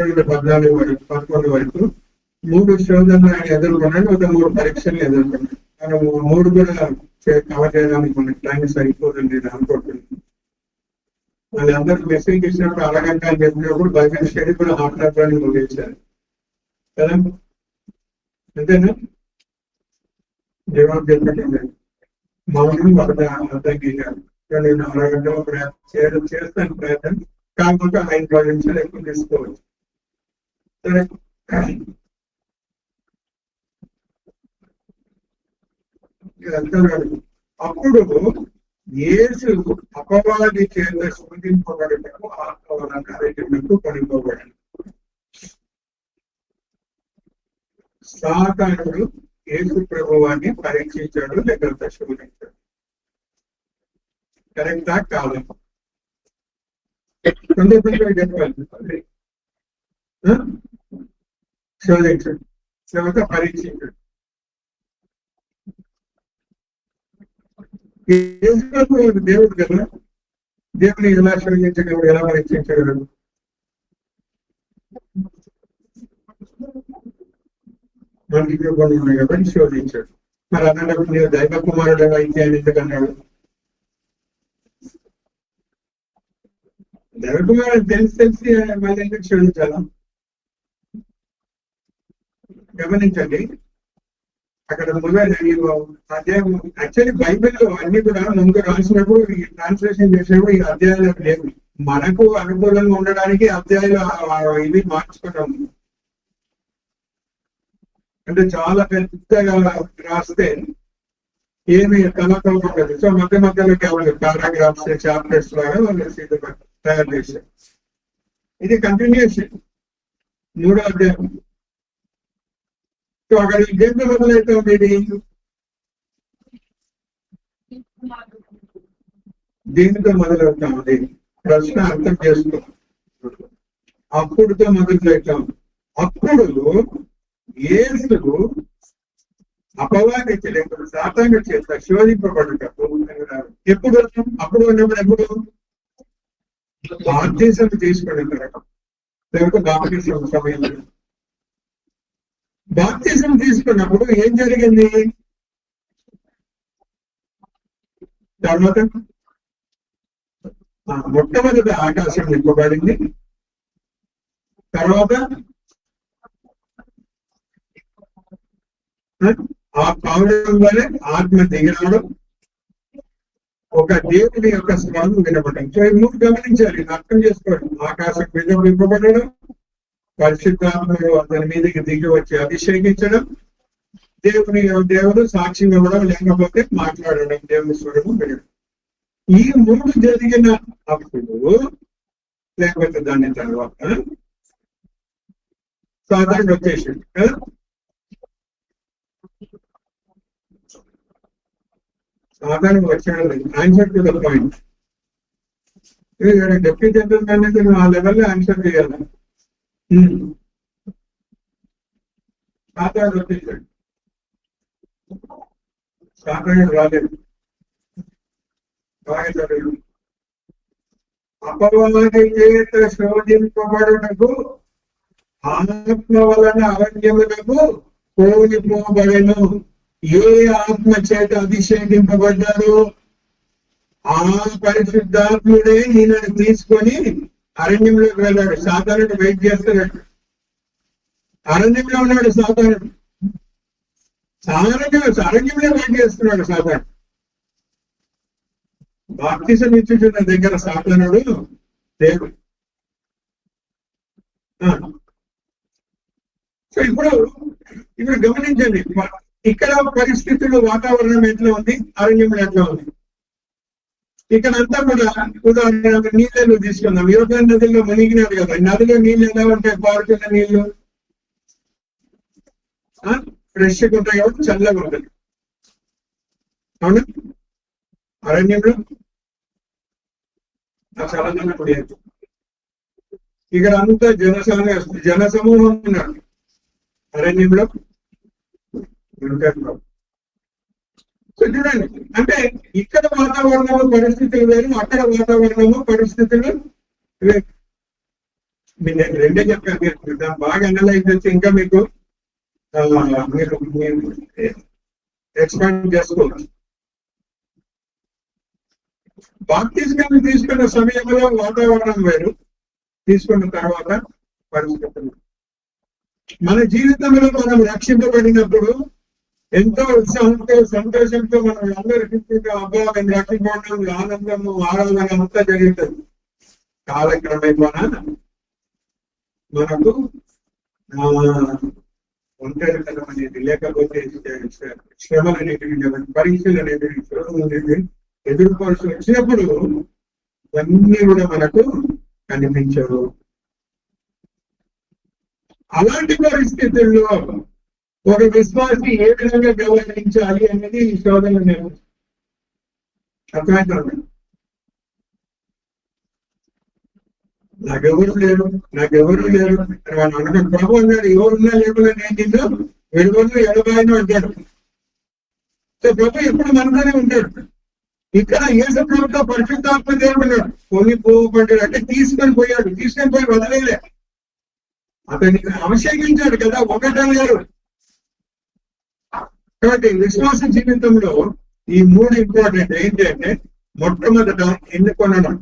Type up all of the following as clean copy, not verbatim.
14 వరకు 3 శోధనలు ఆయన ఎదుర్కొన్నాడు, ఒక 3 పరీక్షలు ఎదుర్కొన్నాడు. మనం 3 కూడా కవర్ చేయడానికి మనకి టైం సరిపోతుంది అనుకుంటున్నాను. వాళ్ళందరూ మెసేజ్ ఇచ్చినప్పుడు అరగంట అని చెప్పినప్పుడు బైబిల్ స్టడీ కూడా మాట్లాడడానికి ముగించారు కదా, అంతేనా? జవాబు చెప్పండి. మౌనం అర్థం చేయాలి. నేను అరగంటలో చేస్తాను ప్రయత్నం, కాకపోతే 5 నిమిషాలు ఎక్కువ తీసుకోవచ్చు. సరే, అప్పుడు యేసు అపవాది చేత శోధింపబడటకు ఆత్మవలన కార్యక్రమంకు పడిపోబడాడు. సాతానుడు యేసు ప్రభువాన్ని పరీక్షించాడు, లేకపోతే శోధించాడు. కరెక్టా కాదు? తొందరగా చెప్పాలి. శోధించాడు లేకపోతే పరీక్షించాడు. దేవుడు కదా, దేవుని ఎలా శోధించగలడు, ఎలా పరీక్షించగలడు? మనకి ఉన్నాయి కాబట్టి శోధించాడు. మరి అన్నప్పుడు నేను దైవ కుమారుడు అయితే అని ఎందుకన్నాడు? దైవ కుమారుడు తెలిసి మళ్ళీ ఎందుకు శోధించాలా? గమనించండి, అక్కడ ముందుగా అధ్యాయం యాక్చువల్లీ బైబిల్లో అన్ని కూడా ముందు రాసినప్పుడు ట్రాన్స్లేషన్ చేసినప్పుడు ఈ అధ్యాయాలు లేవు. మనకు అనుకూలంగా ఉండడానికి అధ్యాయాలు ఇవి మార్చుకుంటాం. అంటే చాలా పెద్దగా రాస్తే ఏమి కలకలేదు. సో మధ్య మధ్యలో కేవలం పారాగ్రాఫ్స్, చాప్టర్స్ లాగా వాళ్ళు తయారు చేశారు. ఇది కంటిన్యూషన్ 3వ అధ్యాయం. సో అక్కడ దేంతో మొదలవుతాం? ఇది దీనితో మొదలవుతాం. అది ప్రశ్న అర్థం చేసుకో. అప్పుడుతో మొదలుపెట్టాం. అప్పుడు యేసు అపవాది లేకపోతే సాతాను చేత శోధింపబడుటకు. ఎప్పుడు? అప్పుడు ఉన్నప్పుడు ఎప్పుడు? బాప్తిసం తీసుకున్న తర్వాత, లేకపోతే బాప్తిసం సమయంలో. బాప్తిసం తీసుకున్నప్పుడు ఏం జరిగింది? తర్వాత మొట్టమొదటి ఆకాశం నింపబడింది. తర్వాత ఆ పౌరం వలె ఆత్మ దిగిరావడం, ఒక దేవుని యొక్క స్వరం వినపడడం. సో ఈ 3 గమనించాలి, అర్థం చేసుకోవడం. ఆకాశం మీద నింపబడడం, పరిశుద్ధాత్మలో అతని మీదకి దిగి వచ్చి అభిషేకించడం, దేవుడు సాక్ష్యం ఇవ్వడం, లేకపోతే మాట్లాడడం, దేవుని స్వరము వినడం. ఈ 3 జరిగిన అప్పుడు, లేకపోతే దాని తర్వాత సాధారణ వచ్చేసింది కదా. సాధారణ వచ్చాడు. Answer to the point. Deputy general manager ఆ లెవెల్లో ఆన్సర్ చేయాలి. సాధారణ వచ్చేసాడు. సాధారణ రాలేదు. బాగా చదివాడు. అపవాది చేత శోధింపబడుటకు ఆత్మ వలన అరణ్యమునకు పోనిపోబడెను. ఏ ఆత్మ చేత అభిషేకింపబడ్డారు? ఆ పరిశుద్ధాత్ముడే ఈయనను తీసుకొని అరణ్యంలోకి వెళ్ళాడు. సాతానుడు వెయిట్ చేస్తున్నాడు. అరణ్యంలో ఉన్నాడు సాతానుడు. అరణ్యంలో వెయిట్ చేస్తున్నాడు సాతానుడు. బాప్తిసం ఇచ్చుచున్న దగ్గర సాతానుడు దేవుడు. సో ఇప్పుడు గమనించండి, ఇక్కడ పరిస్థితులు, వాతావరణం ఎట్లా ఉంది, అరణ్యంలో ఎట్లా ఉంది. ఇక్కడ అంతా కూడా ఉదాహరణ నీళ్ళు తీసుకుందాం. యోర్దాను నదిలో మునిగినారు కదా, నదిలో నీళ్ళు ఎలా ఉంటాయి? పారుతున్న నీళ్లు ఫ్రెష్గా ఉంటాయి కాబట్టి చల్లగా ఉంటుంది. అవును, అరణ్యంలో చల్లగా కుడియదు. ఇక్కడ అంతా జనసమూహం ఉన్నారు అరణ్యంలో. సో చూడండి, అంటే ఇక్కడ వాతావరణము పరిస్థితులు వేరు, అక్కడ వాతావరణము పరిస్థితులు వేరు. నేను రెండే చెప్పాను, మీరు బాగా అనలైజ్ చేసి ఇంకా మీకు మీరు ఎక్స్పాండ్ చేసుకోవచ్చు. బాప్తిస్మాన్ని తీసుకున్న సమయంలో వాతావరణం వేరు, తీసుకున్న తర్వాత పరిస్థితులు. మన జీవితంలో మనం రక్షింపబడినప్పుడు ఎంతో ఉత్సాహంతో సంతోషంతో మనం అందరికీ అబ్బా మేము రక్షింపబడడం, ఆనందము ఆరాధన అంతా జరుగుతుంది. కాలక్రమేణా మనకు ఒంటరితనం అనేది, లేకపోతే శ్రమలు అనేటివి, పరీక్షలు అనేటివి, శ్రమలు అనేవి ఎదుర్కోవాల్సి వచ్చినప్పుడు ఇవన్నీ కూడా మనకు కనిపించవు. అలాంటి పరిస్థితుల్లో ఒక విశ్వాసి ఏ విధంగా వ్యవహరించాలి అనేది ఈ శోధన నేను అర్థమవుతాను. నాకెవరు లేరు అని వాడు అనగా ప్రభు అన్నాడు, ఎవరున్నా లేకుండా నేను నిన్ను వెలుగులు ఎడబాయను అంటాడు. సో ప్రభు ఎప్పుడు మనతోనే ఉంటాడు. ఇక్కడ యేసు ప్రభుతో పరిశుద్ధాత్మ దేవుడు ఉన్నాడు, పోపడ్డాడు అంటే తీసుకొని పోయి వదిలేలే, అతన్ని అభిషేకించాడు కదా, ఒకటన్నారు. కాబట్టి విశ్వాస జీవితంలో ఈ 3 ఇంపార్టెంట్. ఏంటంటే మొట్టమొదట ఎన్నుకొనడం,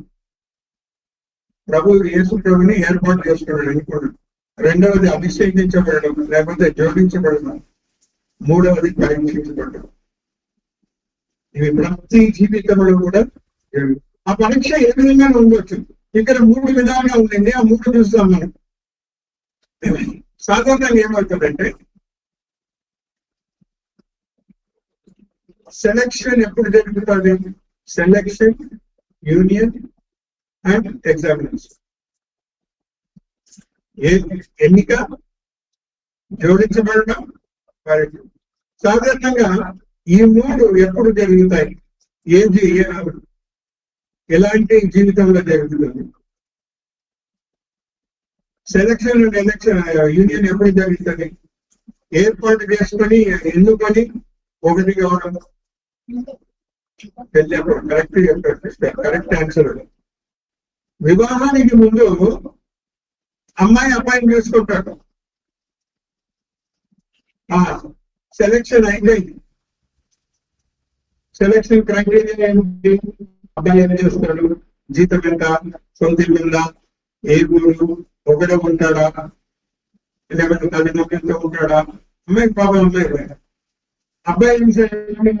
ప్రభు యేసు ప్రభుని ఏర్పాటు చేసుకున్నాడు, ఎన్నుకోవడం. రెండవది అభిషేకించబడడం లేకపోతే జోడించబడడం. మూడవది పరీక్షించబడడం. ఇవి ప్రతి జీవితంలో కూడా ఆ పరీక్ష ఏ విధంగా ఉండొచ్చు. ఇక్కడ 3 విధాలుగా ఉందండి, ఆ 3 చూస్తాం మనం. సాధారణంగా ఏమవుతుందంటే సెలక్షన్ ఎప్పుడు జరుగుతుంది? Selection, union and examination. ఎన్నిక, జోడించబడడం, పరీక్ష. సాధారణంగా ఈ 3 ఎప్పుడు జరుగుతాయి? ఎలాంటి జీవితంలో జరుగుతుంది? సెలక్షన్ అండ్ ఎలక్షన్, యూనియన్ ఎప్పుడు జరుగుతుంది? ఏర్పాటు చేసుకొని ఎన్నుకొని ఒకటి కావడం. కరెక్ట్ చెప్పారు, కరెక్ట్ ఆన్సర్. వివాహానికి ముందు అమ్మాయి అబ్బాయిని చూసుకుంటాడు, సెలక్షన్ అయిపోయింది. సెలక్షన్ క్రైటీరియా ఏంటి? అబ్బాయి ఏం చేస్తాడు, జీతం ఎంత, సొంత ఇల్లు ఉందా, ఏ ఊరు, ఒకడే ఉంటాడా, లేకపోతే తల్లిదండ్రులతో ఉంటాడా, అమ్మాయికి పాపం అమ్మాయి. అబ్బాయి చదువుకుంది,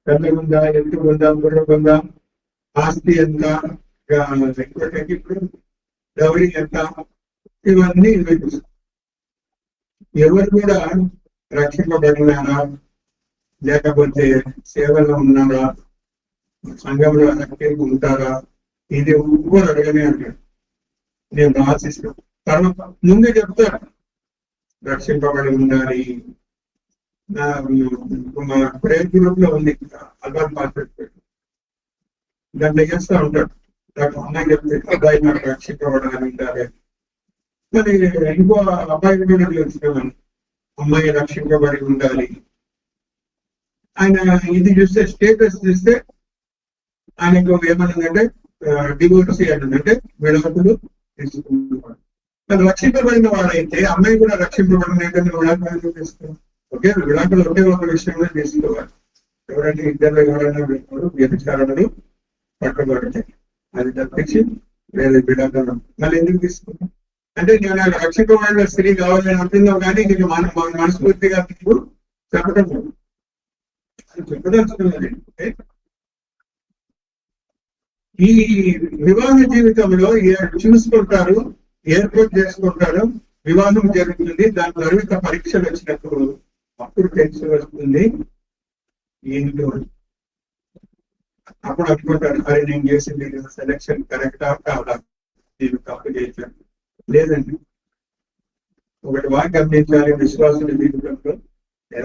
పెద్ద ఉందా, ఎంత ఉందా, బుర్ర ఉందా, ఆస్తి ఎంత, ఇప్పుడు డౌరీ ఎంత, ఇవన్నీ ఎవరు కూడా రక్షింపబడినారా, లేకపోతే సేవలో ఉన్నారా, సంఘంలో యాక్టివ్గా ఉంటారా, ఇది ఎవ్వరు అడగనే అంటాడు. నేను ఆశిస్తాను. తర్వాత ముందే చెప్తారు రక్షింపబడి ఉండాలి. మా ప్రేయర్ గ్రూప్ లో ఉంది అల్బాన్ పాస్పెట్, దాంట్లో చేస్తూ ఉంటాడు. అమ్మాయి చెప్తే అబ్బాయి నాకు రక్షింపబడాలని ఉండాలి. మరి ఇంకో అబ్బాయి కూడా తెలుసుకున్నాను, అమ్మాయి రక్షింపబడి ఉండాలి. ఆయన ఇది చూస్తే స్టేటస్ చూస్తే ఆయనకు ఏమన్నదంటే డివోర్సీ అంటే విడాకులు తీసుకుంటున్నాడు. అది రక్షింపబడిన వాడైతే అమ్మాయి కూడా రక్షింపబడిన విడాకులు తీసుకోవాలి. ఒకే విడాకులు ఒకే ఒక విషయంలో తీసుకోవాలి. ఎవరైనా ఇద్దరు ఎవరైనా వ్యభిచారణలు పట్టుబడతాయి, అది తప్పించి వేరే విడాకులు మళ్ళీ ఎందుకు తీసుకున్నాం అంటే నేను రక్షింపబడిన స్త్రీ కావాలని అంటున్నావు, కానీ నీకు మనస్ఫూర్తిగా నీకు చెప్పడం చెప్పదలుచుకున్నది. ఈ వివాహ జీవితంలో చూసుకుంటారు, ఏర్పాటు చేసుకుంటారు, వివాహం జరుగుతుంది. దాని తర్వాత పరీక్షలు వచ్చినప్పుడు అప్పుడు తెలిసి వస్తుంది ఏంటో. అప్పుడు అనుకుంటారు, అరే నేను చేసింది సెలక్షన్ కరెక్టా కాదా, నేను తప్పు చేశాను. లేదండి, ఒకటి బాగా గమనించాలి విశ్వాసుల జీవితంలో.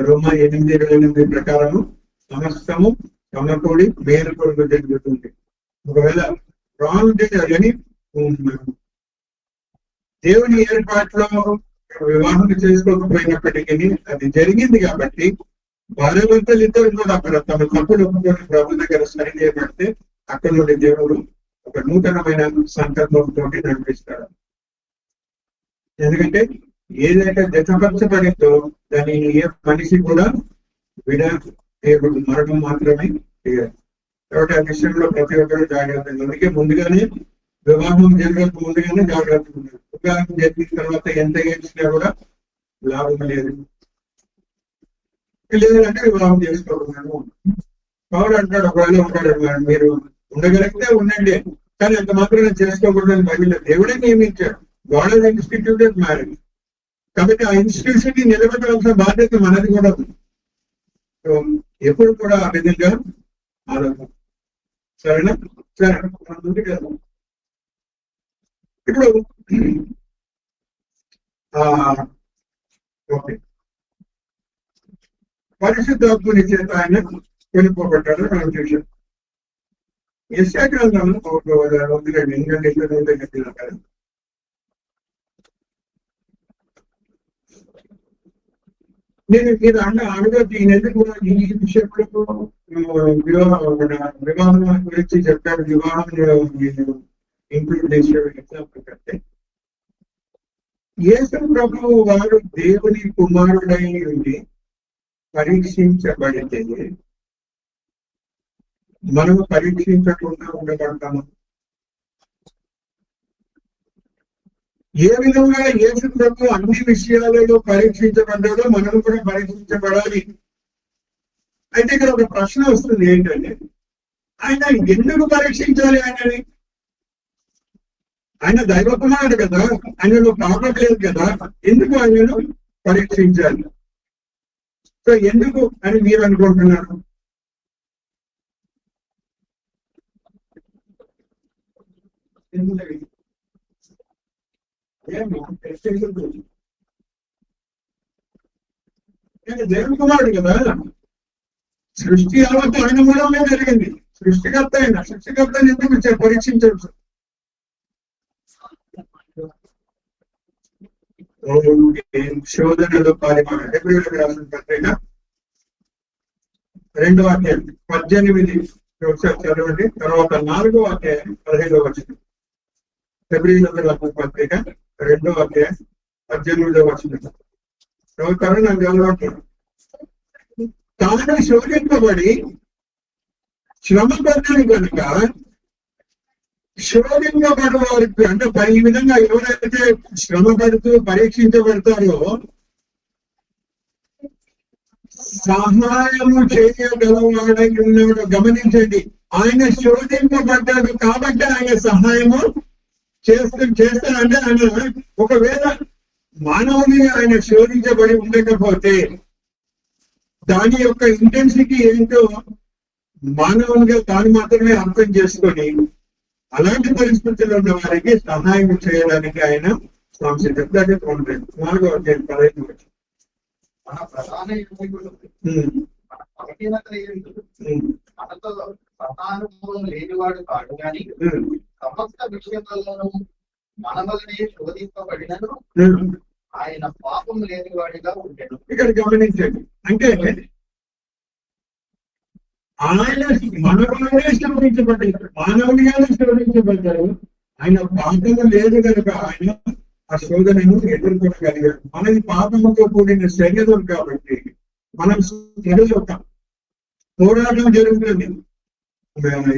రోమా 8:28 ప్రకారము సమస్తము సమకూడి మేలు కొరకు జరుగుతుంది. ఒకవేళ రాంగ్ అని దేవుని ఏర్పాట్లో వివాహం చేసుకోకపోయినప్పటికీ అది జరిగింది కాబట్టి భార్యాభర్తలు ఇద్దరు కూడా అక్కడ తమ తప్పులు ఒప్పుకొని ప్రభు దగ్గర సరి చేయబడితే అక్కడ నుండి దేవుడు ఒక నూతనమైన సంకల్పంతో నడిపిస్తాడు. ఎందుకంటే ఏదైతే జతపరచబడిందో దాన్ని ఏ మనిషి కూడా దేవుడు మరణం మాత్రమే చేయాలి. కాబట్టి ఆ విషయంలో ప్రతి ఒక్కరు జాగ్రత్త. అందుకే ముందుగానే వివాహం జరగక ముందుగానే జాగ్రత్త ఉన్నారు. వివాహం జరిగిన తర్వాత ఎంత ఏడ్చినా కూడా లాభం లేదు. లేదంటే వివాహం చేసుకోవడం. పౌరుడు అంటాడు, ఒకవేళ ఉంటాడు, మీరు ఉండగలిగితే ఉండండి, కానీ అంత మాత్రం చేసుకోకూడదని బైబిల్లో దేవుడే నియమించాడు. God has ఇన్స్టిట్యూటెడ్ marriage. కాబట్టి ఆ ఇన్స్టిట్యూషన్ ని నిలబెట్టాల్సిన బాధ్యత మనది కూడా ఉంది. సో ఎప్పుడు కూడా ఆ విధంగా ఆలోచన. సరేనా? సరే, మన ముందుకు వెళ్దాం. ఇప్పుడు ఓకే, పరిశుద్ధాత్మని చేత ఆయన వెళ్ళిపోబడ్డాడు మనం చూసాం. యెషయా గ్రంథం వదిలేండి, ఎందుకంటే చెప్పినా కదా. నేను మీరు అడగచ్చు, ఈయన ఎందుకు ఈ విషయంలో వివాహం గురించి చెప్పాడు, వివాహం ఇంక్లూడ్ చేసాడు. ఎగ్జాంపుల్ కంటే యేసు ప్రభువు వారు దేవుని కుమారుడై ఉండి పరీక్షించబడితే మనము పరీక్షించకుండా ఉండబడతాము. ఏ విధంగా యేసు ప్రభువు అన్ని విషయాలలో పరీక్షించబడ్డాడో మనం కూడా పరీక్షించబడాలి. అయితే ఇక్కడ ఒక ప్రశ్న వస్తుంది, ఏంటంటే ఆయన ఎందుకు పరీక్షించాలి? ఆయన దైవ కుమారుడు కదా, ఆయనలో పాపం లేదు కదా, ఎందుకు ఆయనను పరీక్షించాలి? సో ఎందుకు అని మీరు అనుకుంటున్నారు? దేవుని కుమారుడు కదా, సృష్టి యావత్తు ఆయన మూలంలో జరిగింది. సృష్టికర్త అయిన సృష్టికర్తని ఎందుకు పరీక్షించవచ్చు? శోధనలు పారిమాడు. హెబ్రీయులకు రాసిన పత్రిక 2వ అధ్యాయం 18 ఒకసారి చదవండి. తర్వాత 4వ అధ్యాయం 15వ వచనం. హెబ్రీయులకు రాసిన పత్రిక 2వ అధ్యాయం 18వ వచనం చదువుతారు. నాకు చదవట్లేదు. తాను శోధింపబడి శ్రమ పడ్డాను కనుక శోధింపబడు వారికి, అంటే ఈ విధంగా ఎవరైతే శ్రమ పడుతూ పరీక్షించబడతారో సహాయము చేయగలవాడై ఉన్నాడు. గమనించండి, ఆయన శోధింపబడ్డాడు కాబట్టి ఆయన సహాయము చేస్తాడంటే ఆయన ఒకవేళ మానవుని ఆయన శోధించబడి ఉండకపోతే దాని యొక్క ఇంటెన్సిటీ ఏంటో మానవునిగా తాను మాత్రమే అర్థం చేసుకొని అలాంటి పరిస్థితుల్లో ఉన్న వారికి సహాయం చేయడానికి ఆయన సంసిద్ధంగా ఉంటాడు. 4వ అధ్యాయం 15వ వచనం. మన ప్రధాన మనతో సతానుభవం లేనివాడు కాడు కానీ సమస్త విషయాలను మన వలనే శోధింపబడినను ఆయన పాపం లేనివాడిగా ఉంటాడు. ఇక్కడ గమనించండి, అంటే ఆయన మనలోనే శోధించబడ్డారు, మానవునిగానే శోధించబడ్డారు. ఆయన పాపము లేదు కనుక ఆయన ఆ శోధనను ఎదుర్కొనగలిగాడు. మనది పాపముతో కూడిన శరీరం కాబట్టి మనం ఒక పోరాటం జరుగుతుంది.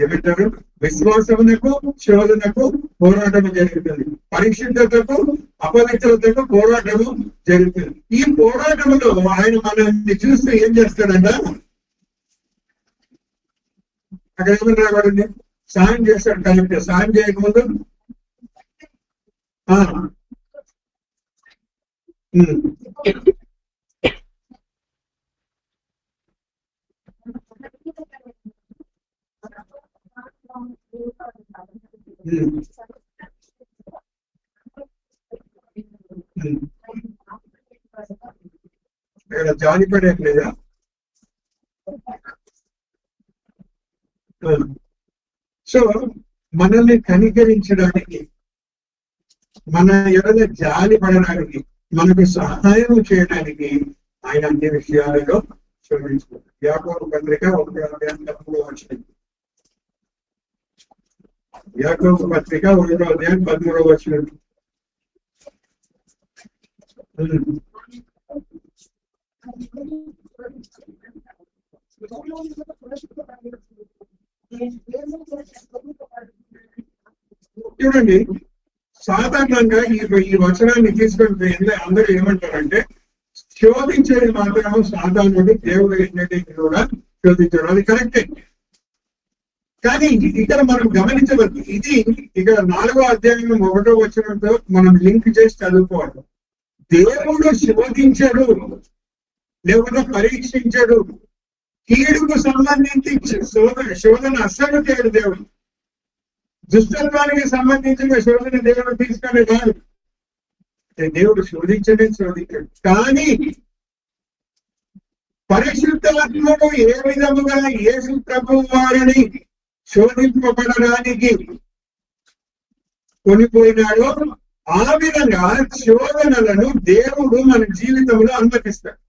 ఏమంటారు? విశ్వాసమునకు శోధనకు పోరాటము జరుగుతుంది, పరిశుద్ధతకు అపవిత్రతకు పోరాటము జరుగుతుంది. ఈ పోరాటంలో ఆయన మనల్ని చూస్తూ ఏం చేస్తాడంట? అక్కడ ఏమని రాబడింది? సాయం చేస్తాడు. కరెక్ట్. సాయం చేయకముందు ఇక్కడ జాలిపడట్లేదా? సో మనల్ని కనికరించడానికి, మన ఎవరైనా జాలి పడడానికి, మనకు సహాయం చేయడానికి ఆయన అన్ని విషయాలలో శోధించుకుంటారు. యాకోబు పత్రిక 1వ అధ్యాయం 10వ వచనం. యాకోబు పత్రిక 1-13 చూడండి. సాధారణంగా ఈ వచనాన్ని తీసుకుంటే అందరూ ఏమంటారంటే శోధించేది మాత్రము సాధారణుడు, దేవుడు ఎన్నటికీ కూడా శోధించడం. అది కరెక్టే. కానీ ఇక్కడ మనం గమనించవద్దు. ఇది ఇక్కడ 4వ అధ్యాయం 1వ వచనంతో మనం లింక్ చేసి చదువుకోవాలి. దేవుడు శోధించడు, లేకపోతే పరీక్షించడు. కీడుకు సంబంధించి శోధన అస్సలు చేయడు దేవుడు. దుష్టత్వానికి సంబంధించిన శోధన దేవుడు తీసుకొని కాదు. దేవుడు శోధించడు. కానీ పరిశుద్ధాత్ముడు ఏ విధముగా యేసు ప్రభువు వారిని శోధింపబడడానికి కొనిపోయినాడో ఆ విధంగా శోధనలను దేవుడు మన జీవితంలో అనుమతిస్తాడు.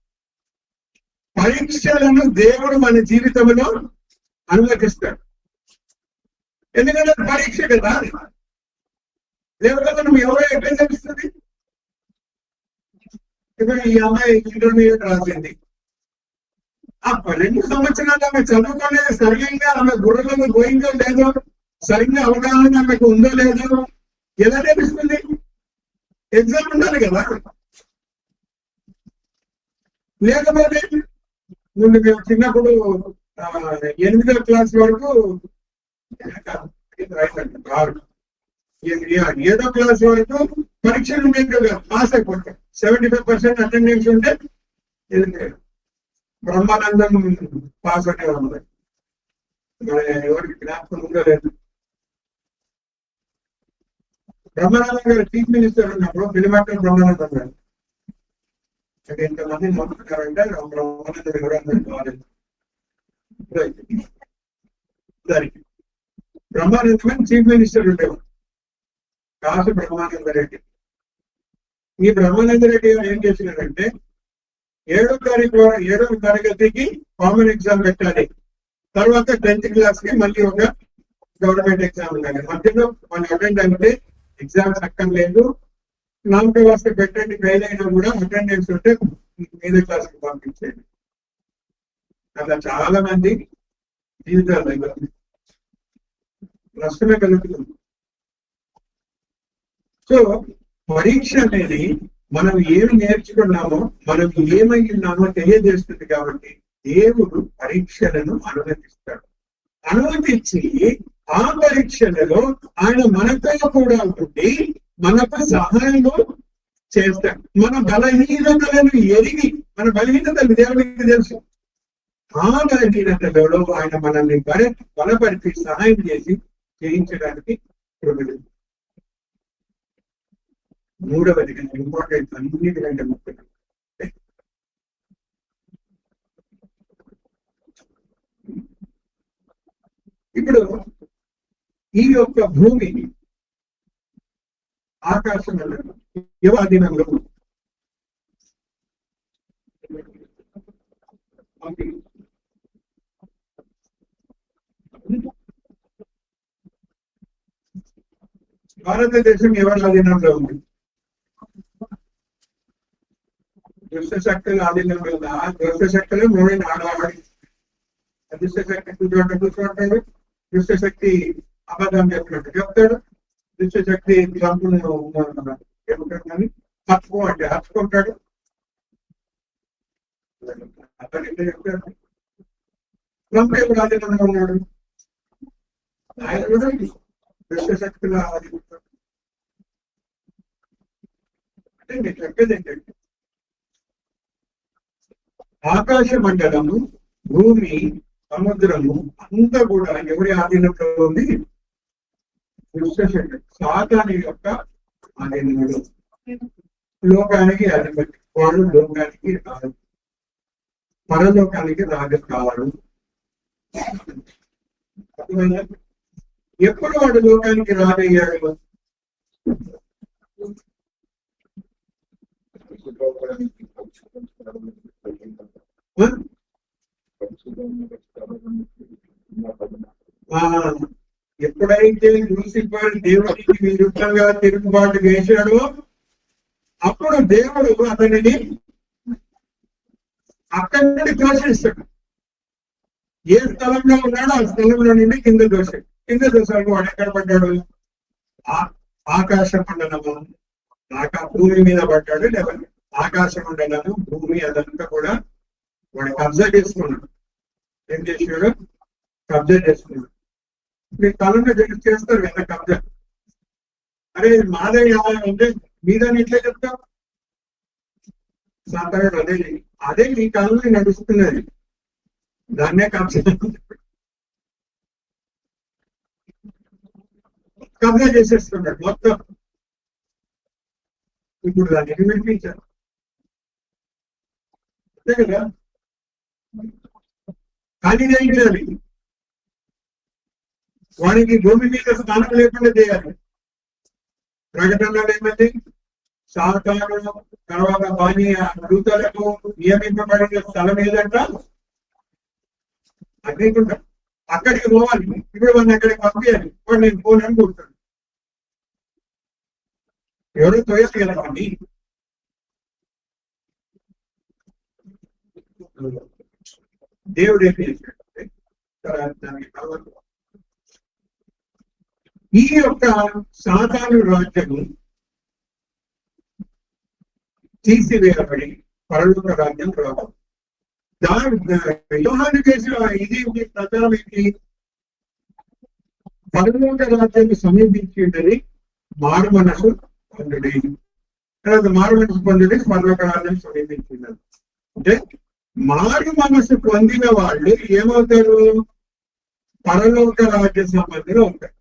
పరీక్షలను దేవుడు మన జీవితంలో అనుమతిస్తాడు. ఎందుకంటే పరీక్ష కదా. లేకపోతే మనం ఎవరో ఎట్లా తెలుస్తుంది? ఇప్పుడు ఈ అమ్మాయి ఇంటర్మీడియట్ రాసింది. ఆ 12 సంవత్సరాలు ఆమె చదువుకోలేదు సరిగ్గా, ఆమె బుర్రలో పోయిందో లేదో, సరిగ్గా అవగాహన ఆమెకు ఉందో లేదో ఎలా తెలుస్తుంది? ఎగ్జామ్ ఉండాలి కదా. లేకపోతే ముందు మేము చిన్నప్పుడు 8వ క్లాస్ వరకు 7వ క్లాస్ వరకు పరీక్షలు మీకు పాస్ అయిపోతాయి. 75% అటెండెన్స్ ఉంటే బ్రహ్మానందం పాస్ అనే ఉంది. ఎవరికి జ్ఞాపకం ఉందో లేదు. బ్రహ్మానందం గారు చీఫ్ మినిస్టర్ ఉన్నప్పుడు పిలిమాటలు బ్రహ్మానందం గారు అంటే ఇంతమంది నమ్ముతున్నారంటే బ్రహ్మానందం కూడా కాలేదు. సరే, బ్రహ్మానందం చీఫ్ మినిస్టర్ ఉండేవారు. కాసు బ్రహ్మానంద రెడ్డి. ఈ బ్రహ్మానంద రెడ్డి గారు ఏం చేసినారంటే 7వ తరగతికి కామన్ ఎగ్జామ్ పెట్టాలి, తర్వాత 10th క్లాస్ కి మళ్ళీ ఒక గవర్నమెంట్ ఎగ్జామ్ ఉండాలి. మధ్యలో మనం అటెండ్ అంటే ఎగ్జామ్స్ అక్కర్లేదు, 4వ క్లాస్ పెట్టండి, ఫెయిల్ అయినా కూడా అటెండెన్స్ ఉంటే మీద క్లాస్ కి పంపించేది. అట్లా చాలా మంది జీవితాలు నష్టమే కలుగుతుంది. సో పరీక్ష అనేది మనం ఏమి నేర్చుకున్నామో, మనం ఏమై ఉన్నామో తెలియజేస్తుంది. కాబట్టి దేవుడు పరీక్షలను అనుమతిస్తాడు. అనుమతించి ఆ పరీక్షలలో ఆయన మనతో కూడా ఉండి మనకు సహాయం చేస్తాడు. మన బలహీనతలను ఎరిగి, మన బలహీనతలు దేవునికి తెలుసు. ఆ బలహీనతలలో ఆయన మనల్ని బలపరిచి సహాయం చేసి చేయించడానికి కృపడు. 3వది ఇంపార్టెంట్, అన్నిటికంటే ముఖ్యం. ఇప్పుడు ఈ యొక్క భూమి ఆకాశం ఎవరి అధీనంలో భారతదేశం ఎవరి అధీనంలో ఉంది? దుష్ట శక్తుల ఆధీనంలో ఉంది. ఆ దుష్ట శక్తులు 3 ఆడవాడి. దుష్ట శక్తి కూర్చోంటాడు, దుష్ట శక్తి అబద్ధం చెప్పినట్టు చెప్తాడు, దుష్ట శక్తి చంపుని కానీ హత్తుకుంటాడు. అతను ఎట్లా చెప్తాడు? ట్రంప్ ఎవరు ఆధీనంలో ఉన్నాడు? ఆయన కూడా దుష్ట శక్తుల ఆధీనంలో. అంటే నేను చెప్పేది ఏంటంటే ఆకాశ మండలము, భూమి, సముద్రము అంతా కూడా ఎవరి ఆధీనంలో ఉంది? దుష్టశక్తి, సాతాను యొక్క ఆధీనంలో. లోకానికి అధిపతి వాడు, లోకానికి రాదు, పరలోకానికి రాజు కావాడు. ఎప్పుడు వాడు లోకానికి రాజయ్యాడు? ఎప్పుడైతే లూసిఫర్ దేవుడికి విరుద్ధంగా తిరుగుబాటు చేశాడో అప్పుడు దేవుడు అతనిని అక్కడి నుండి తోసేస్తాడు. ఏ స్థలంలో ఉన్నాడో ఆ స్థలంలో నుండి కింద దోశాడు. కింద దోశాడు వాడు ఎక్కడ పడ్డాడు? ఆకాశ మండలము, భూమి మీద పడ్డాడు. లేకపోతే ఆకాశ మండలము, భూమి అదంతా కూడా వాడు కబ్జా చేసుకున్నాడు. ఏం చేసాడు? కబ్జా చేసుకున్నాడు. మీరు తలంగా చేస్తారు కదా కబ్జా. అరే మాదే అంటే మీదని ఎట్లా చెప్తాం? సాతానుడు అదే ఈ కాలంలో నడుస్తున్నది. దాన్నే కబ్జా చేసేస్తున్నాడు మొత్తం. ఇప్పుడు దాన్ని వినిపించారు అంతే కదా. కానీ చేయాలి, వాడికి భూమి మీద స్థానం లేకుండా చేయాలి. ప్రకటనలో ఏమంది? సాతాను తర్వాత బాని దూతలకు నియమింపబడిన స్థలం ఏదంట? అగ్నిగుండం. అక్కడికి పోవాలి. ఇప్పుడు వాడిని అక్కడికి పంపించాలి. వాడు నేను పోనని కూర్చున్నాడు. ఎవరు తోయాలి కదా వాడిని. దేవుడు ఏం చేశాడంటే దానికి తర్వాత ఈ యొక్క సాతాను రాజ్యము తీసివేయబడి పరలోక రాజ్యం రావాలి. యోహాను చేసిన ఇది ప్రచారం ఏంటి? పరలోక రాజ్యాన్ని సమీపించిందని మారు మనసు పొందుడి. తర్వాత మారు మనసు పొందుడి పరలోక రాజ్యాన్ని సమీపించిందని. అంటే మారు మనసు పొందిన వాళ్ళు ఏమవుతారు? పరలోక రాజ్య సంబంధిలో ఉంటారు.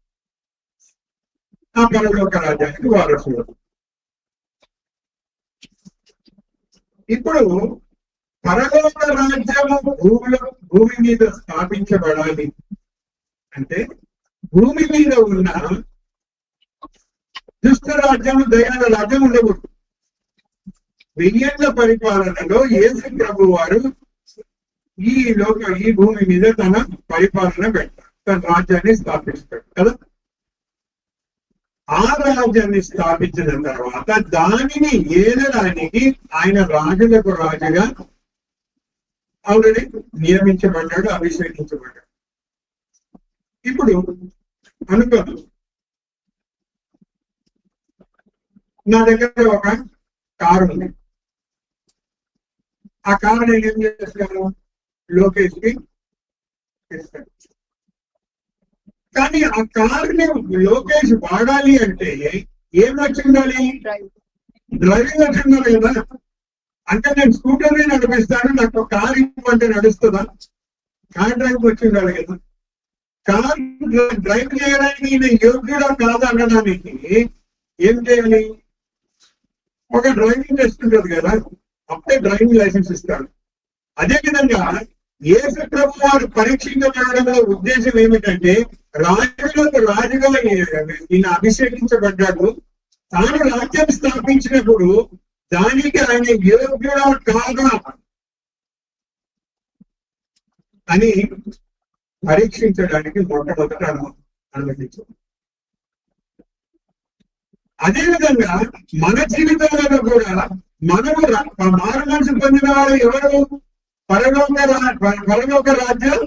ఆ పరలోక రాజ్యానికి వారసులు. ఇప్పుడు పరలోక రాజ్యము భూమి మీద స్థాపించబడాలి అంటే భూమి మీద ఉన్న దుష్ట రాజ్యము, దయాల రాజ్యం ఉండకూడదు. 1000 ఏళ్ల పరిపాలనలో యేసు ప్రభు వారు ఈ భూమి మీద తన పరిపాలన పెడతారు, తన రాజ్యాన్ని స్థాపిస్తాడు కదా. ఆ రాజ్యాన్ని స్థాపించిన తర్వాత దానిని ఏలడానికి ఆయన రాజులకు రాజుగా ఆల్రెడీ నియమించబడ్డాడు, అభిషేకించబడ్డాడు. ఇప్పుడు అనుకోదు, నా దగ్గర ఒక కారు ఉంది. ఆ కారు నేను ఏం చేస్తాను? లోకేష్కి ఇస్తాను. కానీ ఆ కారుని లోకేష్ వాడాలి అంటే ఏం వచ్చి ఉండాలి? డ్రైవింగ్ వచ్చి ఉండాలి కదా. అంటే నేను స్కూటర్ని నడిపిస్తాను, నాకు కారు ఇవ్వమంటే నడుస్తుందా? కార్ డ్రైవింగ్ వచ్చి ఉండాలి కదా. కార్ డ్రైవ్ చేయడానికి నేను యోగ్యుడా కాదు అనడానికి ఏం చేయాలి? ఒక డ్రైవింగ్ టెస్ట్ ఉంటుంది కదా, అప్పుడే డ్రైవింగ్ లైసెన్స్ ఇస్తాడు. అదేవిధంగా యేసు ప్రభు వారు పరీక్షించబడడంలో ఉద్దేశం ఏమిటంటే రాజులకు రాజుగా ఈయన అభిషేకించబడ్డాడు. తాను రాజ్యం స్థాపించినప్పుడు దానికి ఆయన యోగ్యుడా కాదా అని పరీక్షించడానికి మొట్టమొదట అనుమతించారు. అదేవిధంగా మన జీవితంలో కూడా మనము మారు మనసు పొందిన వారు ఎవరు? పరలోక రాజ్యం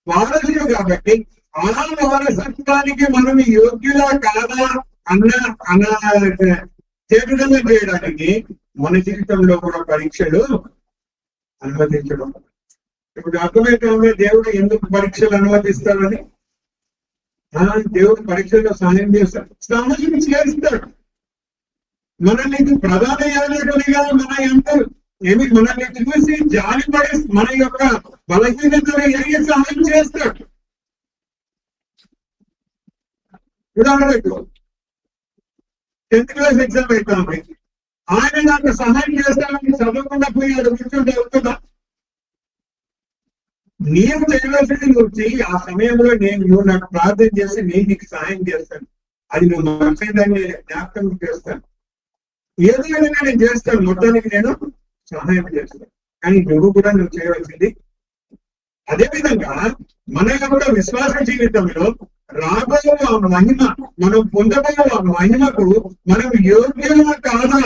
వారసులు. కాబట్టి ఆ వారసత్వానికి మనం యోగ్యులా కాదా అన్న చేతుడంగా చేయడానికి మన జీవితంలో కూడా పరీక్షలు అనుమతించడం. ఇప్పుడు అర్థమైతే దేవుడు ఎందుకు పరీక్షలు అనుమతిస్తాడని. దేవుడు పరీక్షల్లో సహాయం చేస్తాడు, సహాయం చేస్తాడు. మనల్ని ప్రధాన యాజకుడిగా మన ఎంత మనల్ని చూసి జాలిపడి మన యొక్క బలహీనతను ఎరిగి సహాయం చేస్తాడు. ఉదాహరణకు 10th క్లాస్ ఎగ్జామ్ అవుతాము, ఆయన నాకు సహాయం చేస్తానని చదవకుండా పోయి అది కూర్చుంటే అవుతుందా? నీవు చేయవలసింది నువ్వు చెయ్యి. ఆ సమయంలో నువ్వు నాకు ప్రార్థన చేసి నేను నీకు సహాయం చేస్తాను. అది నువ్వు మంచిదాన్ని జ్ఞాపకం చేస్తాను. ఏదో విధంగా నేను చేస్తాను, మొత్తానికి నేను సహాయం చేస్తాను. కానీ నువ్వు కూడా నువ్వు చేయవలసింది అదేవిధంగా మన యొక్క విశ్వాస జీవితంలో రాబోయే ఆ మహిమ, మనం పొందబోయే ఆ మహిమకు మనం యోగ్యులా కాదా,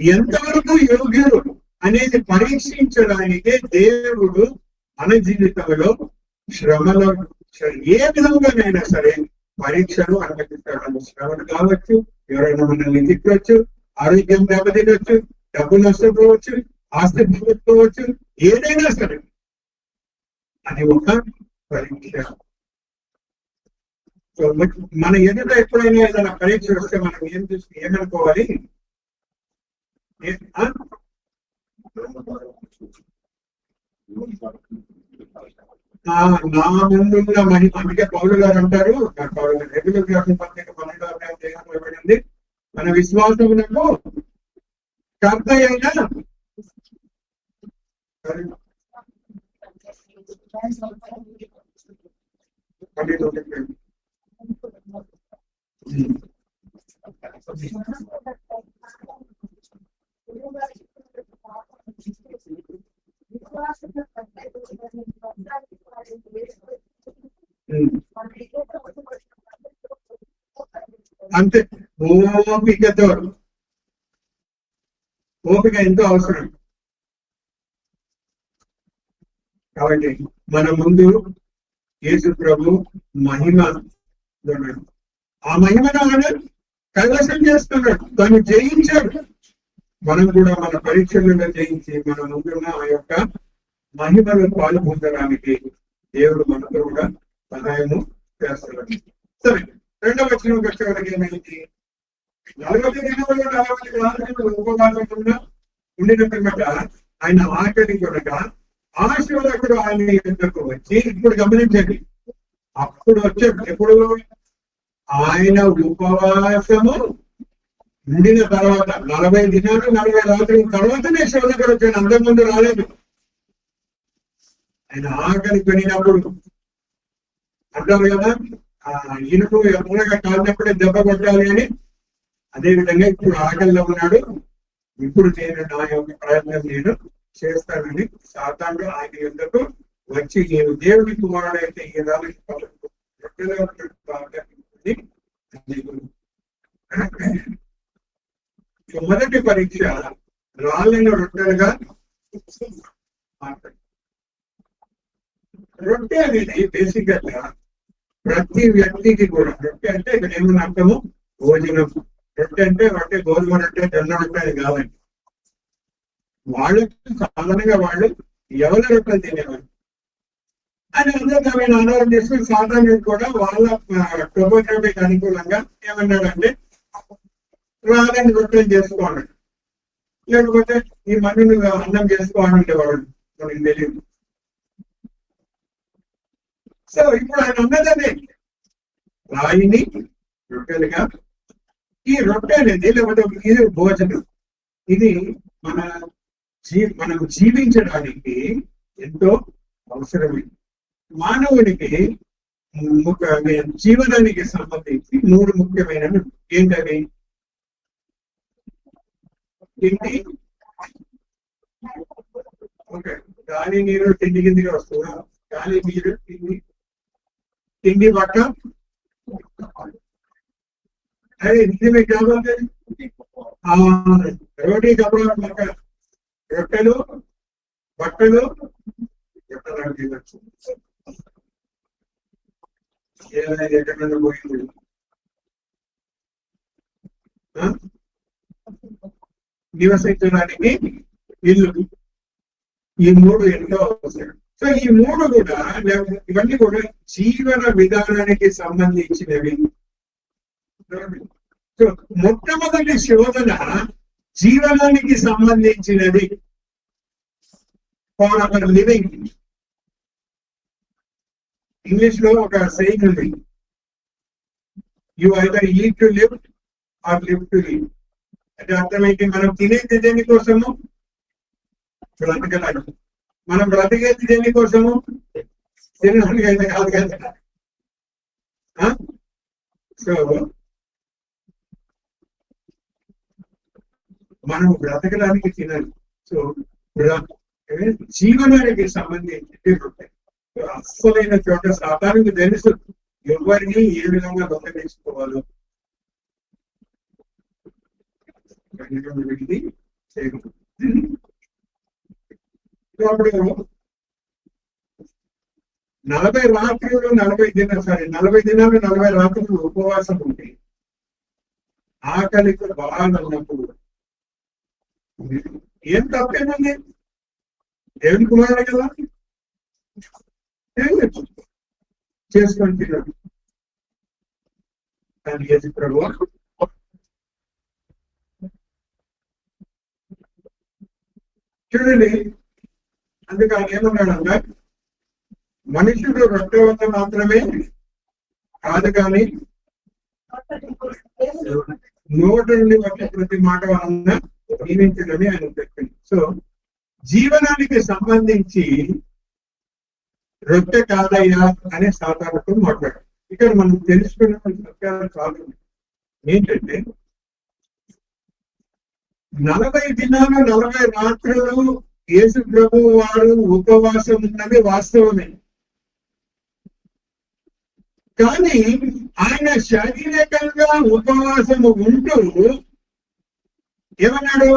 ఎంతవరకు యోగ్యులు అనేది పరీక్షించడానికే దేవుడు మన జీవితంలో శ్రమలో ఏ విధంగానైనా సరే పరీక్షలు అనుమతిస్తాడు. శ్రమలు కావచ్చు, ఎవరైనా మనల్ని తిట్టవచ్చు, ఆరోగ్యం దెబ్బతినొచ్చు, డబ్బు నష్టపోవచ్చు, ఆస్తి పోగొట్టుకోవచ్చు, ఏదైనా సరే అది ఒక పరీక్ష. సో మన ఎదుట ఎప్పుడైనా ఏదైనా పరీక్ష వస్తే మనం ఏమనుకోవాలి? నా ముందున్న మహిమ, అందుకే పౌలు గారు అంటారు, రెగ్యులర్ గ్రాఫిక్ పత్రిక 12వ మన విశ్వాసమునకు కర్త అయినా అంతే. ఓపికతో, ఓపిక ఎంతో అవసరం. కాబట్టి మన ముందు యేసు ప్రభు మహిమ, ఆ మహిమను ఆయన కైవసం చేస్తున్నాడు, తను జయించాడు. మనం కూడా మన పరీక్షలను జయించి మన ముందున్న ఆ యొక్క మహిమను పాల్పొందడానికి దేవుడు మనతో కూడా సహాయము చేస్తున్నాడు. సరే, రెండవ వచనం వచ్చేవరకు ఏమైంది? 40 దినములు 40 రాత్రులు ఉపవాసంగా ఉండిన పిమ్మట ఆయన ఆఖరి కొనగా ఆశీర్వాదకుడు ఆయన యుద్ధకు వచ్చి, ఇప్పుడు గమనించండి, అప్పుడు వచ్చాడు. ఎప్పుడు? ఆయన ఉపవాసము ఉండిన తర్వాత 40 దినాలు 40 రాత్రుల తర్వాతనే శోధకుడు వచ్చాడు, అంతకుముందు రాలేదు. ఆయన ఆఖరి కొనినప్పుడు అంటారు కదా, ఇనుపు మూలగా కాలినప్పుడే దెబ్బ కొట్టాలి అని. అదేవిధంగా ఇప్పుడు ఆకలిలో ఉన్నాడు. ఇప్పుడు నేను నా యొక్క ప్రయత్నం నేను చేస్తానని సాతానుడు ఆయన యుద్ధకు వచ్చి, నేను దేవుడి కుమారుడైతే ఈ రాళ్ళకి మొదటి పరీక్ష రాళ్ళను రొట్టెలుగా మాట్లాడు. రొట్టె అనేది బేసిక్ గా ప్రతి వ్యక్తికి కూడా, రొట్టె అంటే ఇక్కడ ఏమన్నా అర్థము? భోజనం. రొట్టె అంటే రొట్టె గోధుమ రొట్టె, జొన్న రొట్టె అని కావాలి. వాళ్ళు సాధారణంగా వాళ్ళు ఎవరి రొట్టెలు తినేవారు అని అందరికీ ఆధారం చేసుకుని సాధారణ కూడా వాళ్ళ టోపోగ్రఫీకి అనుకూలంగా ఏమన్నాడంటే రాళ్ళని రొట్టెలు చేసుకోవాలి, లేకపోతే ఈ మన్నుని అన్నం చేసుకోవాలంటే వాడు మనకి తెలియదు. సో ఇప్పుడు ఆయన ఉన్నదనే రాయిని రొట్టెలుగా. ఈ రొట్టె అనేది లేకపోతే ఇది భోజనం, ఇది మనం జీవించడానికి ఎంతో అవసరమైంది. మానవునికి జీవనానికి సంబంధించి 3 ముఖ్యమైనవి. ఏంటవి? తిండి, ఓకే, గాలి నీరు తిండి కిందిగా వస్తుందా? గాలి నీరు తిండి బట్ట. అదే ఇది మీకు కావాలి, రోటీ కపడా, రొట్టెలు, బట్టలు, ఎక్కడ పోయింది నివసించడానికి ఇల్లు. ఈ 3 ఎంతో అవసరం. సో ఈ 3 కూడా, ఇవన్నీ కూడా జీవన విధానానికి సంబంధించినవి. సో మొట్టమొదటి శోధన జీవనానికి సంబంధించినది. For hour living. ఇంగ్లీష్ లో ఒక సెయింగ్ ఉంది, you either eat to live or live to live. అంటే అర్థమైతే మనం తినేది దేనికోసము? బ్రతకడానికి. మనం బ్రతికేది దేనికోసము? తినడానికి అయితే కాదు కదా. సో మనం బ్రతకడానికి తినాలి. సో జీవనానికి సంబంధించి రొట్టె. అస్సలైన చోట సాతానికి తెలుసు ఎవరిని ఏ విధంగా దొంగలించుకోవాలో. వెళ్ళి చేయకూడదు. అప్పుడు 40 రాత్రులు 40 దినాలు 40 దినాలు 40 రాత్రులు ఉపవాసం ఉంటే ఆకలికి బాగా ఉన్నప్పుడు ఏం తప్పేమండి? దేవుని కుమారుడే కదా, చేసుకొని తిన్నాడు. కానీ యేసు ప్రభువు చూడండి, అందుకు ఆయన ఏమన్నాడన్నా, మనుషుడు రొట్టె వల్ల మాత్రమే కాదు కానీ నోట నుండి వచ్చే ప్రతి మాట వలన జీవించడమే ఆయన చెప్పింది. సో జీవనానికి సంబంధించి రొట్టె కాదయ్యా అనే సాధారణతో మాట్లాడారు. ఇక్కడ మనం తెలుసుకున్న సత్యాలు కాదు. ఏంటంటే 40 దినాలు 40 రాత్రులు యేసు ప్రభువు వారు ఉపవాసం ఉన్నది వాస్తవమే. కానీ ఆయన శారీరకంగా ఉపవాసము ఉంటూ ఏమన్నాడు?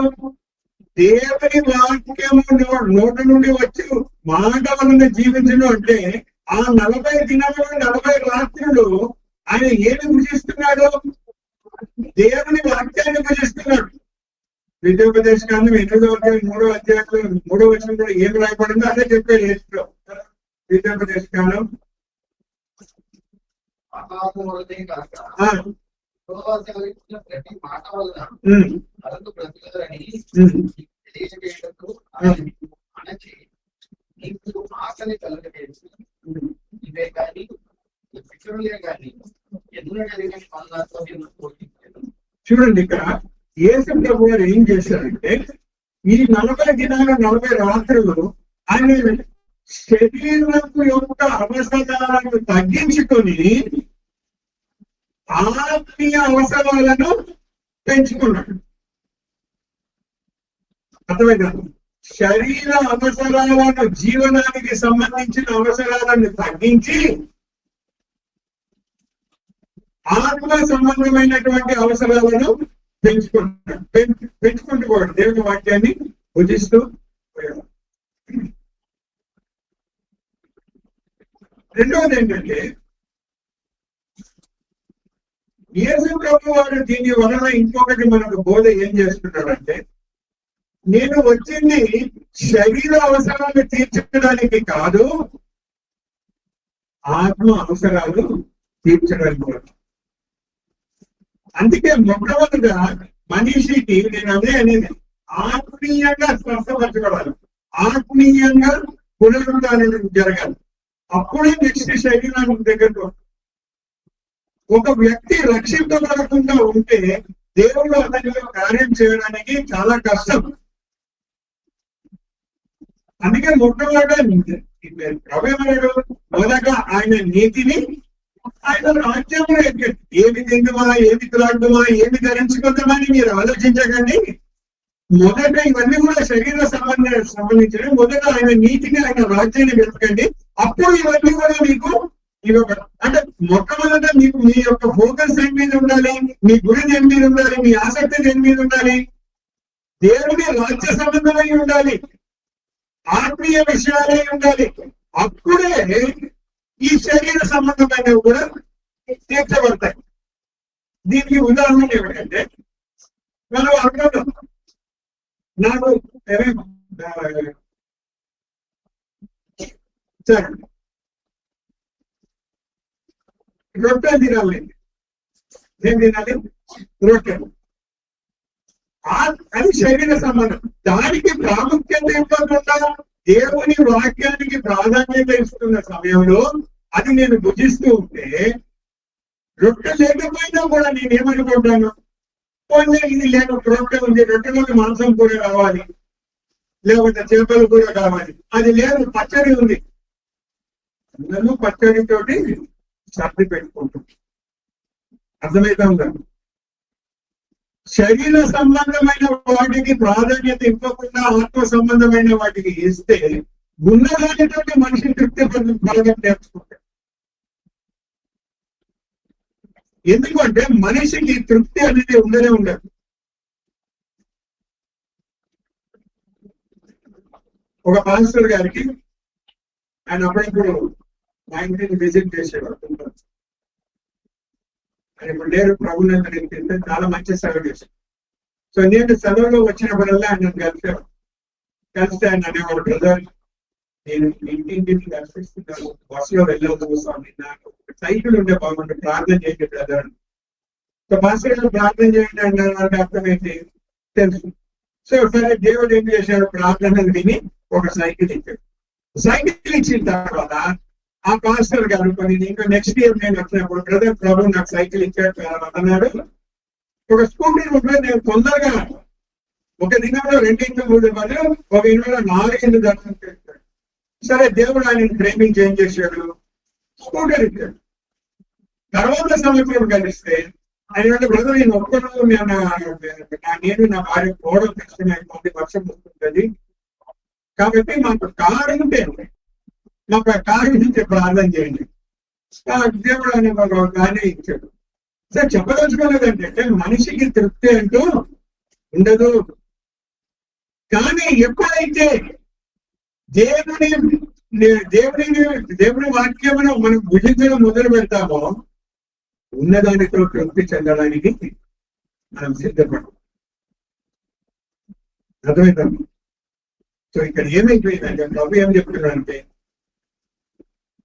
దేవుని వాక్యము నోట నుండి వచ్చి మాట వలన జీవించడం అంటే ఆ 40 దినాలు 40 రాత్రులు ఆయన ఏమి భుజిస్తున్నాడు? దేవుని వాక్యాన్ని భుజిస్తున్నాడు. విద్యోపదేశ కాండం 8వ అధ్యాయం 3వ అధ్యాయంలో 3వ వచనంలో ఏమి రాయబడిందో అదే చెప్పాడు యేసు. విద్యోపదేశ కాండం ప్రతి మాట వలన అణచి నీకు ఆకలి కలగలేదు. ఇవే కానీ శిక్షణలే కానీ ఎన్నో జరిగిన పనులతో నేను పోషించాను. చూడండి, ఇక్కడ యేసు ప్రభు గారు ఏం చేశారంటే ఈ 40 దినాలు 40 రాత్రులు ఆయన శరీరం యొక్క అవసరాలను తగ్గించుకొని ఆత్మీయ అవసరాలను పెంచుకున్నాడు. అర్థమైందా? శరీర అవసరాలను, జీవనానికి సంబంధించిన అవసరాలను తగ్గించి ఆత్మ సంబంధమైనటువంటి అవసరాలను పెంచుకుంటూ పోయాడు. దేవుని వాక్యాన్ని భుజిస్తూ పోయాడు. రెండవది ఏంటంటే యేసు ప్రభు వారు దీని వలన ఇంకొకటి మనకు బోధ ఏం చేస్తున్నాడంటే, నేను వచ్చింది శరీర అవసరాలు తీర్చడానికి కాదు, ఆత్మ అవసరాలు తీర్చడానికి. అందుకే మొట్టమొదటిగా మనిషికి నేను అదే అనేది ఆత్మీయంగా స్వస్థపరచబడాలి, ఆత్మీయంగా పునరుద్ధరణ జరగాలి. అప్పుడే నెక్స్ట్ శరీరానికి దగ్గరకు. ఒక వ్యక్తి రక్షింపబడకుండా ఉంటే దేవుడు అతనిలో కార్యం చేయడానికి చాలా కష్టం. అందుకే మొట్టమొదట ప్రభు మొదట ఆయన నీతిని, ఆయన రాజ్యంలో ఏమి తిందుమా, ఏమి త్రాగుమా, ఏమి ధరించుకుందామని మీరు ఆలోచించకండి. మొదట ఇవన్నీ కూడా శరీర సంబంధించినవి. మొదట ఆయన నీతిని, ఆయన రాజ్యాన్ని వెతకండి. అప్పుడు ఇవన్నీ కూడా మీకు ఇవ్వబడ. అంటే మొట్టమొదట మీకు మీ యొక్క ఫోకస్ దేని మీద ఉండాలి, మీ గురి దేని మీద ఉండాలి, మీ ఆసక్తి దేని మీద ఉండాలి? దేవుని రాజ్య సంబంధమై ఉండాలి, ఆత్మీయ విషయాలే ఉండాలి. అప్పుడే ఈ శరీర సంబంధమైనవి కూడా తీర్చబడతాయి. దీనికి ఉదాహరణ ఏమిటంటే, మనం అనుకుంటాం నాకు సరే రొట్టె తినాలి, ఏం తినాలి? రొట్టె. అది శరీర సంబంధం. దానికి ప్రాముఖ్యత ఇవ్వకుండా దేవుని వాక్యానికి ప్రాధాన్యత ఇస్తున్న సమయంలో అది నేను భుజిస్తూ ఉంటే, రొట్టె లేకపోయినా కూడా నేనేమనుకుంటాను, పోనీ ఇది లేక రొట్టె ఉంది, రొట్టెలోకి మాంసం కూర కావాలి, లేకపోతే చేపలు కూర కావాలి. అది లేదు, పచ్చడి ఉంది, అందరూ పచ్చడితోటి సర్ది పెట్టుకుంటుంది. అర్థమైతే ఉందా? శరీర సంబంధమైన వాటికి ప్రాధాన్యత ఇవ్వకుండా ఆత్మ సంబంధమైన వాటికి ఇస్తే ఉన్నదానితో మనిషి తృప్తి పడడం నేర్చుకుంటాడు. ఎందుకంటే మనిషికి తృప్తి అనేది ఉండనే ఉండదు. ఒక మాస్టర్ గారికి ఆయన అప్పుడప్పుడు మా ఇంటిని విజిట్ చేసేవాడు. ఆయన ఇప్పుడు లేరు, ప్రభుత్వం తింటే చాలా మంచి సేవ చేశాడు. సో నేను సెలవులో వచ్చినప్పుడల్లా ఆయన కలిస్తే ఆయన అనేవాడు, బ్రదర్ నేను ఇంటింటిని దర్శిస్తున్నాను, బస్సులో వెళ్ళదు స్వామి, నాకు సైకిల్ ఉండే బాగుంటుంది, ప్రార్థన చేయండి బ్రదర్. సో మాస్టర్ గారు ప్రార్థన చేయండి అన్నారు. అర్థమైంది, తెలుసు. సో సరే దేవుడు ఏం చేశాడు, ప్రార్థనలు విని ఒక సైకిల్ ఇచ్చాడు. సైకిల్ ఇచ్చిన తర్వాత ఆ మాస్టర్ గారు ఇంకా నెక్స్ట్ ఇయర్ నేను వచ్చినప్పుడు, బ్రదర్ ప్రభు నాకు సైకిల్ ఇచ్చాడు అన్నాడు. ఒక స్కూటర్ ఉంటే నేను తొందరగా ఒక దినంలో 2-3 బదులు ఒక ఇళ్ళలో 4 దర్శనం చేస్తాడు. సరే దేవుడు ఆయన ప్రేమించి ఏం చేశాడు, స్కూటర్ ఇచ్చాడు. తర్వాత సంవత్సరం కలిస్తే ఆయన బ్రదర్ నేను ఒక్కరోజు నేను నా భార్య పోవడం కష్టమైపోతుంది, వర్షం వస్తుంటది, కాబట్టి మాకు కారు ఉంటే మాకు ఆ కారు నుంచి ప్రార్థన చేయండి. దేవుడు అనే గానే ఇచ్చాడు. సార్ చెప్పదలుచుకోలేదు ఏంటంటే మనిషికి తృప్తి అంటూ ఉండదు. కానీ ఎప్పుడైతే దేవుని వాక్యమును మనం భుజించడం మొదలు పెడతామో ఉన్నదానితో తృప్తి చెందడానికి మనం సిద్ధపడం. అర్థమైందా? సో ఇక్కడ ఏమైపోయిందంటే ప్రభు ఏం చెప్తున్నాడంటే,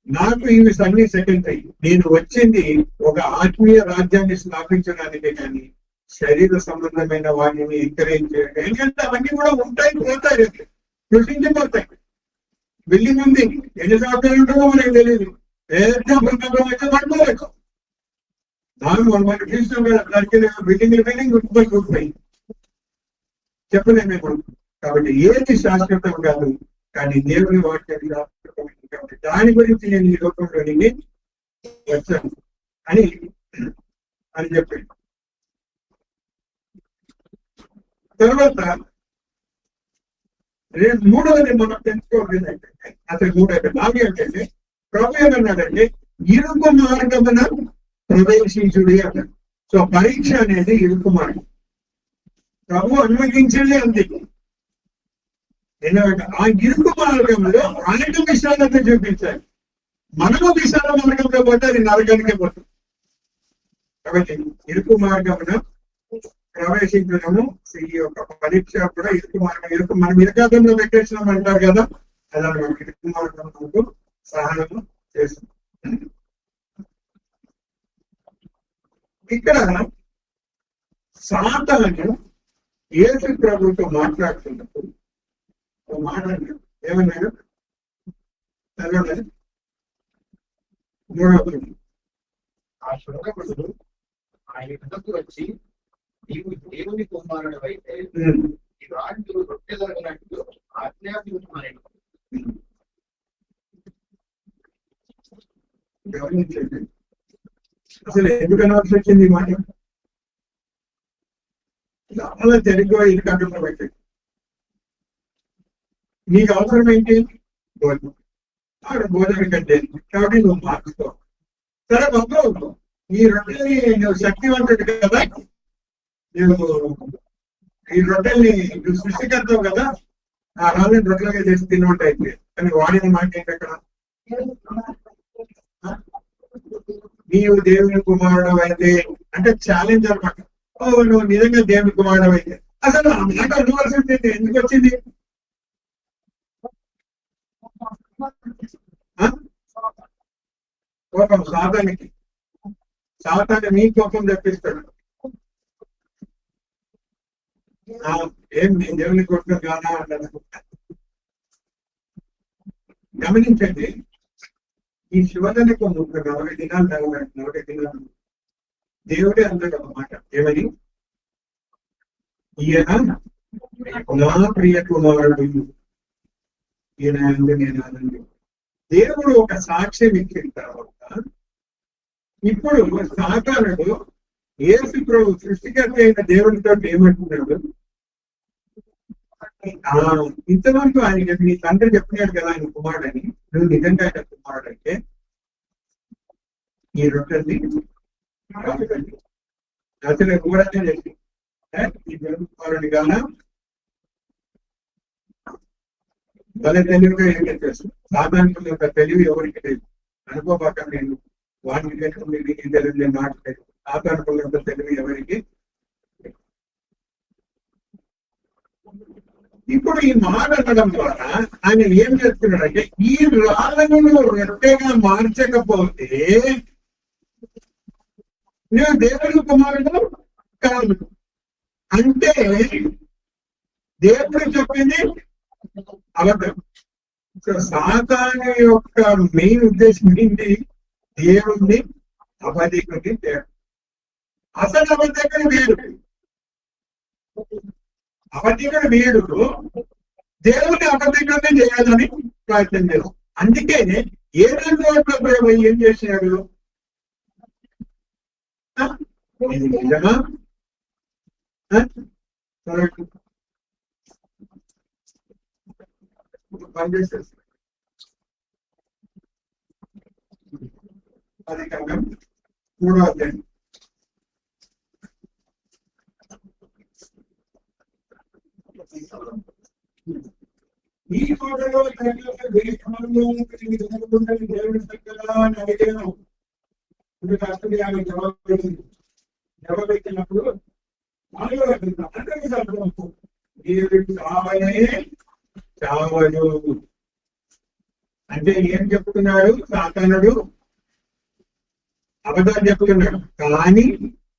నాకు ఇవి అన్ని సెకండరీ, నేను వచ్చింది ఒక ఆత్మీయ రాజ్యాన్ని స్థాపించడానికే కానీ శరీర సంబంధమైన వాటిని ఎంకరేజ్ చేయడం. ఎందుకంటే అవన్నీ కూడా ఉంటాయి, పోతాయి, కృషించిపోతాయి. బిల్డింగ్ ఉంది, ఎన్ని సంవత్సరాలు ఉంటుందో మనకు తెలియదు. పెద్ద భూకంపం అయితే పడిపోవచ్చు. మనకి చూసినాం కదా, బిల్డింగ్ గుర్తుపోయి చెప్పలేము ఇప్పుడు. కాబట్టి ఏది శాశ్వతం కాదు, కానీ దేవుని వాక్యం శాశ్వతమైంది. కాబట్టి దాని గురించి నేను ఈ లోకంలోని వచ్చాను అని చెప్పాను. తర్వాత మూడవది మనం తెలుసుకోవాలి ఏంటంటే, అసలు మూడవది నాలుగు ఏంటంటే, ప్రభు ఏమన్నాడంటే ఇరుకు మార్గమున ప్రవేశించుడి అన్నాడు. సో పరీక్ష అనేది ఇరుకు మార్గం. ప్రభు అనుమతించింది అంతే. ఎందుకంటే ఆ ఇరుకు మార్గంలో ఆయనకు విశాలత చూపించాలి. మనము విశాల మార్గంలో పోతే అది నరకానికే పోతుంది. కాబట్టి ఇరుకు మార్గమున ప్రవేశించడము ఈ యొక్క పరీక్ష కూడా ఇరుకు మనం ఇరకాదంలో పెట్టేసినాం అంటారు కదా, అలా మనం ఇరుకు మార్గంలో సహాయము చేస్తున్నాం. ఇక్కడ సాతాను యేసు ప్రభుతో మాట్లాడుతున్నప్పుడు మాట్లాడారు. ఏమన్నాడు? చదవండి. ఆ శోధకుడు ఆయన వద్దకు వచ్చి, నీవు దేవుని కుమారుడు అయితే ఈ రాజులు రొట్టె జరగనట్టు ఆజ్ఞాపించమని. గమనించండి, అసలు ఎందుకు అనాల్సి వచ్చింది ఈ మాట? చాలా తెలుగుగా ఇది కంట్రోల్లో పెట్టండి. నీకు అవసరం ఏంటి? భోజనం. ఆవిడ భోజనం కంటే కాబట్టి నువ్వు మార్చుకో. సరే బాబు, ఈ రొట్టెల్ని నువ్వు శక్తివంతుడు కదా, నువ్వు ఈ రొట్టెల్ని నువ్వు సృష్టికర్తావు కదా, ఆ రాళ్ళని రొట్టెలుగా చేసి తినమంటే కానీ వాడిన మాట ఏంటి అక్కడ? నీవు దేవుని కుమారుడు అయితే అంటే ఛాలెంజ్ అనమాట. ఓ నువ్వు నిజంగా దేవుని కుమారుడు అయితే అసలు ఆ మాట అనువలసింది ఎందుకు వచ్చింది? కోపం సాతానికి. సాతాన్ని నీ కోపం తెప్పిస్తాడు. ఏం నేను దేవుని కొట్టుకుని కానా అన్నాడు. గమనించండి, ఈ శివదనికి 40 దినాలు 40 దినాలు దేవుడే అన్నాడు అన్నమాట. ఏమని? ఈయన నా ప్రియ కుమారుడు, ఈయన నేను అనండి. దేవుడు ఒక సాక్ష్యం ఇచ్చిన తర్వాత ఇప్పుడు సాతానుడు యేసు ప్రభు సృష్టికర్త అయిన దేవుడితో ఏమంటున్నాడు? ఇంతవరకు ఆయన నీ తండ్రి చెప్పినాడు కదా ఆయన కుమారుడని, నువ్వు నిజంగా ఆయన కుమారుడు అయితే ఈ రొట్టెల్ని అసలు కూడా చేసి ఈ కుమారుడి గాన భలే తెలివిగా ఏం చేస్తాను. సాధారణ యొక్క తెలివి ఎవరికి లేదు. అనుకోబాక నేను వాటికి తెలివి తెలివి మాట్లాడలేదు. సాధారణ యొక్క తెలివి ఎవరికి. ఇప్పుడు ఈ మాట అనడం ద్వారా ఆయన ఏం చేస్తున్నాడంటే, ఈ రాళ్ళను రొట్టెగా మార్చకపోతే నేను దేవుడి కుమారుడు కాదు అంటే దేవుడు చెప్పింది అబద్ధం. సాతాను యొక్క మెయిన్ ఉద్దేశం ఏంటి? దేవుణ్ణి అబద్ధికుడికి తేడు. అసలు అబద్ధికుడు వీడు, అబద్ధికుడు వీడు దేవుని అబద్ధికుడిని చేయాలని ప్రయత్నం చేస్తాం. అందుకే ఏదో ఏం చేసినాడు? ఇది నిజమా? పనిచేసేసి అది కనుక 3వ అధ్యాయం ఈ కోటలో దేవుడి దగ్గర అని అడిగాను. అసలు ఆమె జవాబు ఇచ్చినప్పుడు దేవుడికి చావనే చావదు అంటే ఏం చెప్తున్నాడు? సాతానుడు అబద్ధాలు చెప్తున్నాడు. కానీ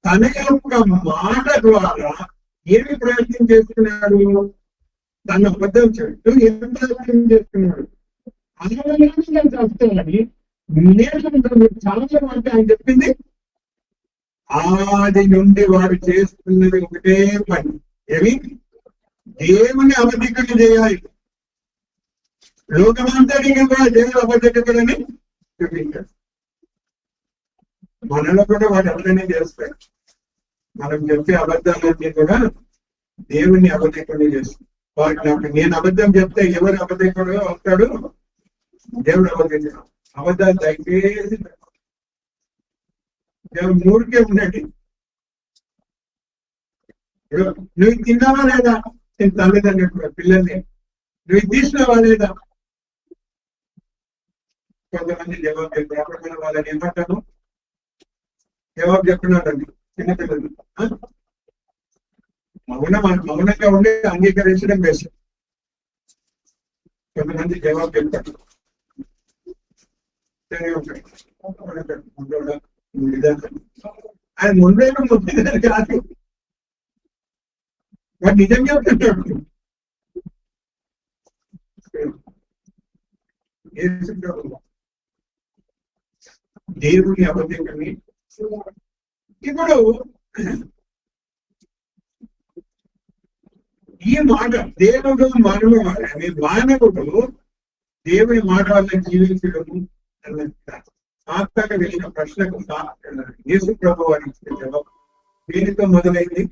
తన యొక్క మాట ద్వారా ఏమి ప్రయత్నం చేస్తున్నాడు? తన అబద్ధం చెట్టు ఏం ప్రయత్నం చేస్తున్నాడు? చేస్తానని నేను చాలా అంటే ఆయన చెప్పింది ఆది నుండి వాడు చేస్తున్నది ఒకటే పని. ఏమి? దేవుని అబద్ధికుడు చేయాలి. లోకమంతటికి కూడా దేవుడు అబద్ధికుడని చూపించాడు. మనలో కూడా వాడు ఎవరైనా చేస్తాడు. మనం చెప్పే అబద్ధాలన్నీ కూడా దేవుని అబద్ధికుడు చేస్తాడు. వాడికి నేను అబద్ధం చెప్తే ఎవరు అబద్ధికుడు అవుతాడు? దేవుడు అబద్ధికుడు. అబద్ధాలు దయచేసి దేవుడు ఊరికే ఉండండి. నువ్వు తిన్నావా లేదా? నేను తల్లిదండ్రులు పిల్లల్ని నువ్వు తీసినావా లేదా? కొంతమంది జవాబు చెప్పారు. అప్పుడు వాళ్ళని ఏమంటాను? జవాబు చెప్తున్నాడండి చిన్నపిల్లలు. మౌనంగా ఉండి అంగీకరించడం బెస్ట్. కొంతమంది జవాబు చెప్తారు. ఆయన ముందేమో ముందు కాదు, వాడు నిజం చెప్తున్నాడు. దేవుని అబద్ధికుని. ఇప్పుడు ఈ మాట దేవుడు మానవుడు దేవుని మాట వల్ల జీవించడము సాత్తాను వెళ్ళిన ప్రశ్నకు యేసు ప్రభు వారి జవాబు దేనితో మొదలైంది?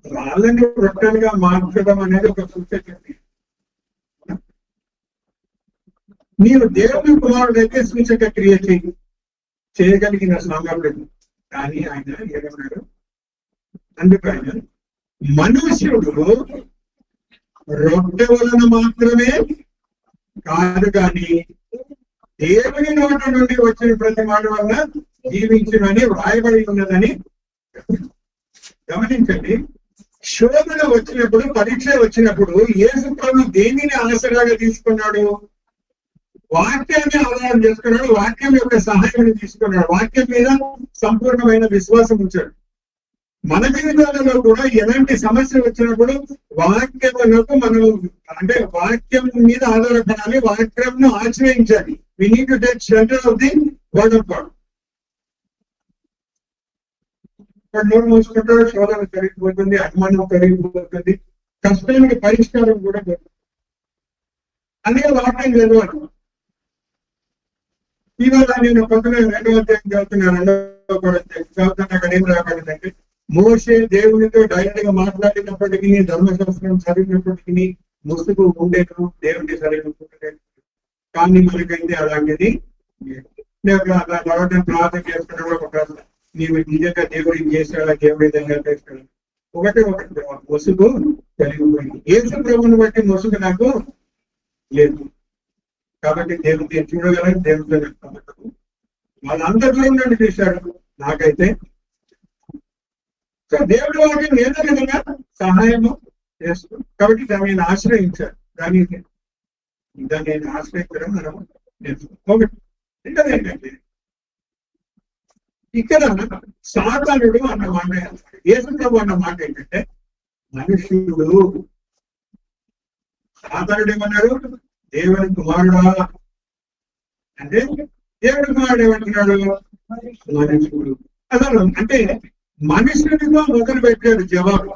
వాళ్ళని రొట్టెలుగా మార్చడం అనేది ఒక సూచన. మీరు దేవుని కుమారుడైతే సూచక క్రియ చేయగలిగిన సామర్థ్యం. కానీ ఆయన ఏమన్నాడు? అందుకు ఆయన మనుష్యుడు రొట్టె వలన మాత్రమే కాదు కానీ దేవుని నోట నుండి వచ్చిన ప్రతి మాట వల్ల జీవించునని వ్రాయబడి ఉన్నదని గమనించండి. శోధన వచ్చినప్పుడు, పరీక్ష వచ్చినప్పుడు యేసు ప్రభు దేనిని ఆసరాగా తీసుకున్నాడు? వాక్యాన్ని ఆధారం చేసుకున్నాడు. వాక్యం యొక్క సహాయాన్ని తీసుకున్నాడు. వాక్యం మీద సంపూర్ణమైన విశ్వాసం ఉంచాడు. మన జీవితాలలో కూడా ఎలాంటి సమస్య వచ్చినప్పుడు వాక్యములకు మనం అంటే వాక్యం మీద ఆధారపడాలి. వాక్యంను ఆశ్రయించాలి. We need to take shelter of the word of God. నోరు మూసుకుంటాడు, శోధన పెరిగిపోతుంది, అభిమానం పెరిగిపోతుంది, కష్టానికి పరిష్కారం కూడా దొరుకుతుంది. అదే వాక్యం చదవాలి. ఇవాళ నేను పొద్దున 2వ అధ్యాయం చదువుతున్నాను, 2వ చదువుతున్నా. అక్కడ ఏం రాబడిందంటే, మోషే దేవునితో డైరెక్ట్ గా మాట్లాడినప్పటికీ, ధర్మశాస్త్రం చదివినప్పటికీ ముసుగు ఉండేది, దేవుడికి సరైన. కానీ మనకైతే అలాంటిది అలా తర్వాత ప్రార్థన చేసుకున్నప్పుడు ఒక నీవు నిజంగా దేవుడికి చేశాడా, దేవుడి విధంగా చేస్తాడు. ఒకటి ముసుగు కలిగిపోయింది. యేసు ప్రభువుని బట్టి ముసుగు నాకు లేదు. కాబట్టి దేవుడిని చూడగలను, దేవుడితో వాళ్ళందరిలో నన్ను చూశాడు, నాకైతే. సో దేవుడి వాటిని ఏదో విధంగా సహాయము చేస్తాడు. కాబట్టి దాన్ని ఆశ్రయించాడు. దాన్ని ఆశ్రయించడం మనం నేర్చుకోవాలి. ఒకటి ఏంటంటే, ఇక్కడ సాతానుడు అన్న మాట, యేసు ప్రభు అన్న మాట ఏంటంటే మనుష్యుడు. సాతానుడు ఏమన్నాడు? దేవుని కుమారుడా అంటే, దేవుడి కుమారుడు ఏమంటున్నాడు? మనుషుడు. అసలు అంటే మనుషుడితో మొదలు పెట్టాడు జవాబు.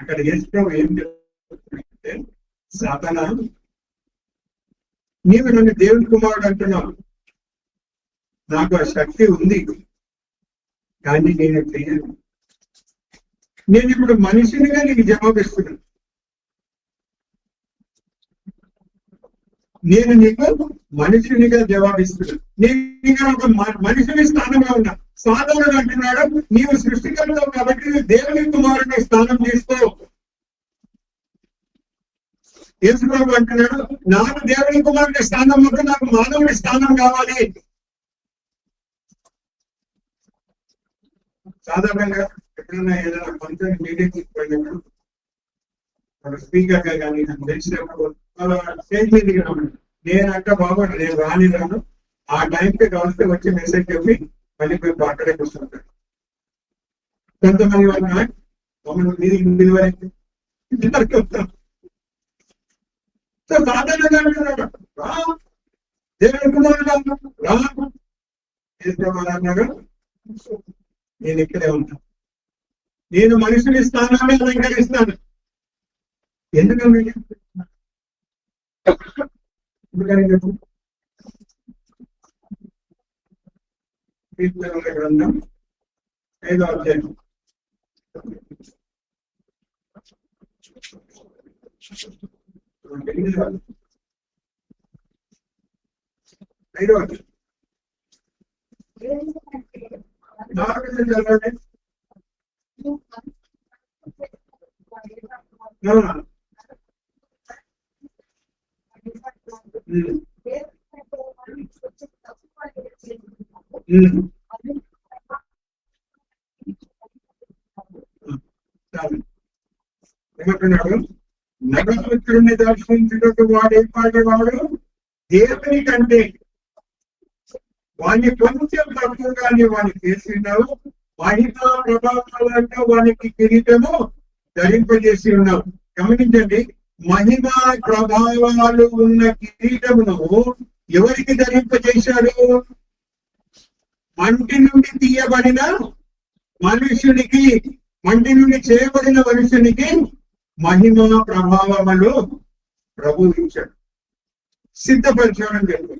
అక్కడ యేసు ప్రభు ఏం చెప్తున్నాడంటే, సాతానా నీవు నన్ను దేవుని కుమారుడు అంటున్నావు, నాకు ఆ శక్తి ఉంది, కానీ నేను చెయ్యను. నేను ఇప్పుడు మనిషినిగా నీకు జవాబిస్తున్నాను. నేను నీకు మనుషునిగా జవాబిస్తున్నాను. నేను ఇక్కడ ఒక మనిషిని స్థానంలో ఉన్నా. సాధారణ అంటున్నాడు, నీవు సృష్టికర్తవు కాబట్టి నువ్వు దేవుని కుమారుని స్థానం తీసుకో. యేసు ప్రభు అంటున్నాడు, నాకు దేవుని కుమారుని స్థానం వద్ద, నాకు మానవుని స్థానం కావాలి. సాధారణంగా ఎప్పుడైనా ఏదైనా ఫంక్షన్ మీటింగ్ తీసుకుపోయినప్పుడు మన స్పీకర్ గా కానీ నాకు తెలిసినప్పుడు స్టేజ్ మీదకి రమ్మని నేనంట బాబు నేను రాను, ఆ టైంకి కలిస్తే వచ్చి మెసేజ్ చెప్పి మళ్ళీ మేము అక్కడే కూర్చుంటాడు. కొంతమంది వాళ్ళ మమ్మల్ని మీది వరకు సో సాధారణంగా అంటున్నాడు, రా దేవుని కుమారుడు రా. అన్నాడు, నేను ఇక్కడే ఉంటాను, నేను మనుషుని స్థానాన్ని అలంకరిస్తాను. ఎందుకని చెప్పు. గ్రంథం 5వ అధ్యాయం 5వ అధ్యాయం 4 చదవండి. ఏమంటున్నాడు? నరపుత్రుడిని దర్శించుటకు వాడే పాడేవాడు దేవుని కంటే వాడిని కొంచెం తక్కువగానే వాడిని చేసినావు, మహిమా ప్రభావాలతో వానికి కిరీటము ధరింపజేసి ఉన్నావు. గమనించండి, మహిమా ప్రభావాలు ఉన్న కిరీటమును ఎవరికి ధరింపజేశాడు? మంటి నుండి తీయబడిన మనుషునికి, మంటి నుండి చేయబడిన మనుషునికి మహిమా ప్రభావములు ప్రభు ఇచ్చాడు, సిద్ధపరిచాడని చెప్పి.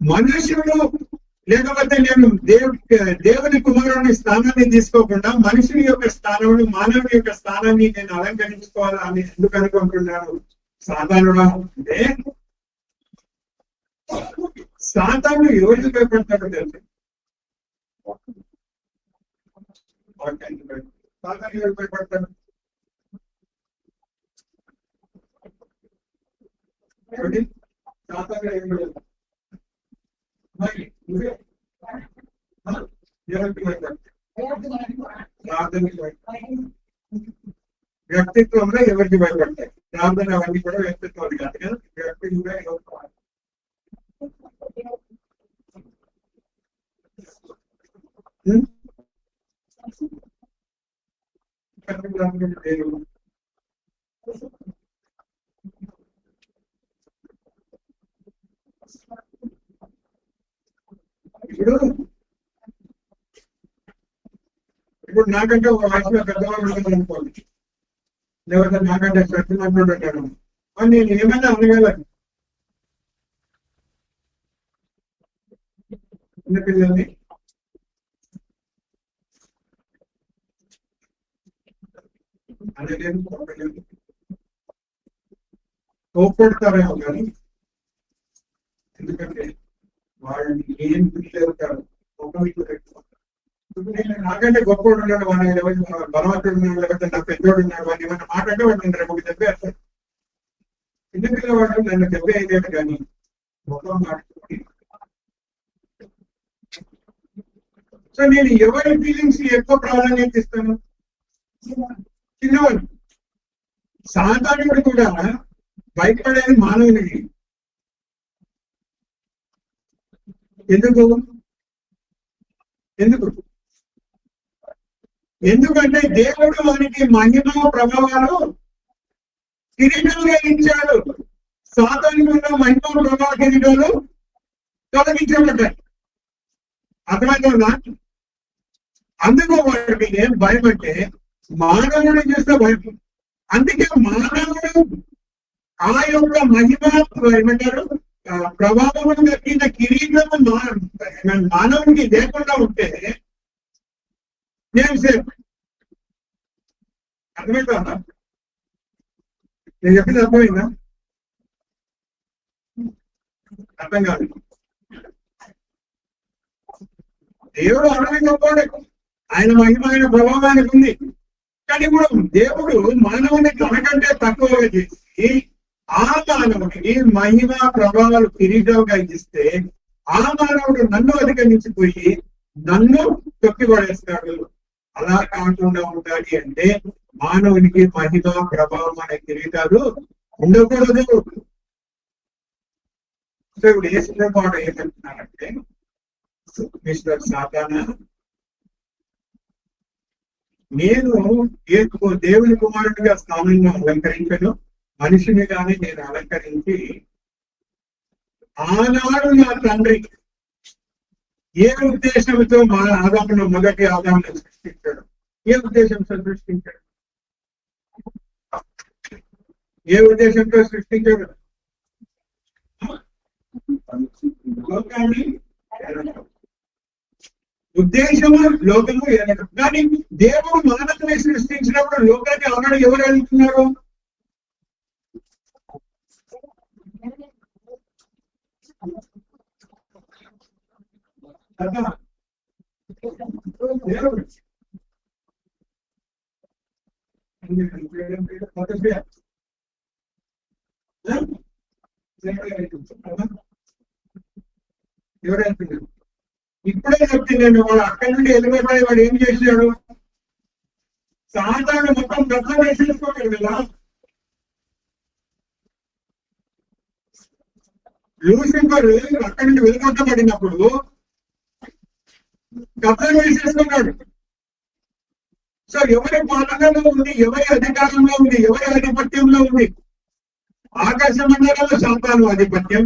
మనుషుడు లేకపోతే నేను దేవుని కుమారుని స్థానాన్ని తీసుకోకుండా మనుషుని యొక్క స్థానాన్ని, మానవుని యొక్క స్థానాన్ని నేను అలంకరించుకోవాలా అని ఎందుకు అనుకుంటున్నాను? సాధారణ అంటే సాతాను ఎవరికి భయపడతాడో తెలుసు. సాతాను ఎవరికి భయపడతాడు? సాతాను ఎవరికి వ్యక్తిత్వంలో ఎవరికి భయపడతాయి? ప్రార్థన అవన్నీ కూడా వ్యక్తిత్వాలు కాదు కదా, వ్యక్తిత్వంగా ఇప్పుడు ఇప్పుడు నాకంటే ఒక వయసులో పెద్దవాళ్ళు ఉంటారు అనుకోండి, లేకపోతే నాకంటే సత్యమంతుడు ఉంటాడు, నేను ఏమైనా అనగలను చిన్నపిల్లల్ని. అనలేదు, కోపలేదు, కోప్పడతారేమో కానీ ఎందుకంటే వాళ్ళని ఏం పిల్లవుతారు నాకంటే గొప్పవాడు ఉన్నాడు, వాడిని బలవంతుడు ఉన్నాడు, లేకపోతే నా పెద్దోడు ఉన్నాడు, వాడిని ఏమైనా మాట్లాడే వాడిని రేపు దెబ్బేస్తాడు. చిన్నపిల్లవాడు నన్ను దెబ్బ అయ్యేది కానీ ముఖం మాట్లాడుతుంది. సో నేను ఎవరి ఫీలింగ్స్ ఎక్కువ ప్రాధాన్యత ఇస్తాను? చిన్నవాడు. సాధారణుడు కూడా భయపడేది మానవునికి. ఎందుకు ఎందుకంటే దేవుడు వానికి మహిమ ప్రభావాలు కిరీటంగా ఇచ్చాడు. సాధారణంగా ఉన్న మహిమ ప్రభావ కిరీటాలు తొలగించబడ్డాయి. అర్థమైందా? అందుకు వాడికి ఏం భయం అంటే మానవుడు చేస్తే భయం. అందుకే మానవుడు ఆ యొక్క మహిమ ఏమంటారు ప్రభావం దక్కిన కిరీటము మానవునికి లేకుండా ఉంటే నేను సేఫ్. అర్థమైందా? నేను చెప్పింది అర్థమైందా? అర్థం కాదు. దేవుడు అర్థం గొప్పవాడే, ఆయన మహిమ ఆయన ప్రభావానికి ఉంది. కానీ ఇప్పుడు దేవుడు మానవుని తనకంటే తక్కువగా చేసి ఆ మానవుడికి మహిమ ప్రభావాలు కిరీటంగా ఇస్తే ఆ మానవుడు నన్ను అధిగమించిపోయి నన్ను తొక్కిపడేస్తాడు. అలా కాకుండా ఉండాలి అంటే మానవునికి మహిమ ప్రభావం అనే కిరీటాలు ఉండకూడదు. సో ఇప్పుడు ఏ సినిమా ఏమంటున్నారంటే, మిస్టర్ సాతానా, నేను దేవుని కుమారుడిగా స్థానంలో అలంకరించను, మనిషిని కానీ నేను అలంకరించి ఆనాడు నా తండ్రి ఏ ఉద్దేశంతో మా ఆదామును మొదటి ఆదామును సృష్టించాడు? ఏ ఉద్దేశంతో సృష్టించాడు? ఏ ఉద్దేశంతో సృష్టించాడు? లోకాన్ని ఉద్దేశము లోకము ఏదైనా. కానీ దేవుడు మానవుని సృష్టించినప్పుడు లోకాన్ని ఆనాడు ఎవరు వెళ్తున్నారు? ఎవరైతున్నారు? ఇప్పుడే చెప్తున్నాను. వాడు అక్కడి నుండి వెళ్ళిపోయి వాడు ఏం చేశాడు? సాధారణ మొత్తం గట్ల వేసేసుకోగలరు కదా. లూసిఫర్ అక్కడి నుండి వెలుగొట్టబడినప్పుడు గట్ల వేసేసుకున్నాడు. సో ఎవరి పాలనలో ఉంది, ఎవరి అధికారంలో ఉంది, ఎవరి ఆధిపత్యంలో ఉంది? ఆకాశ మండలంలో సాతాను ఆధిపత్యం,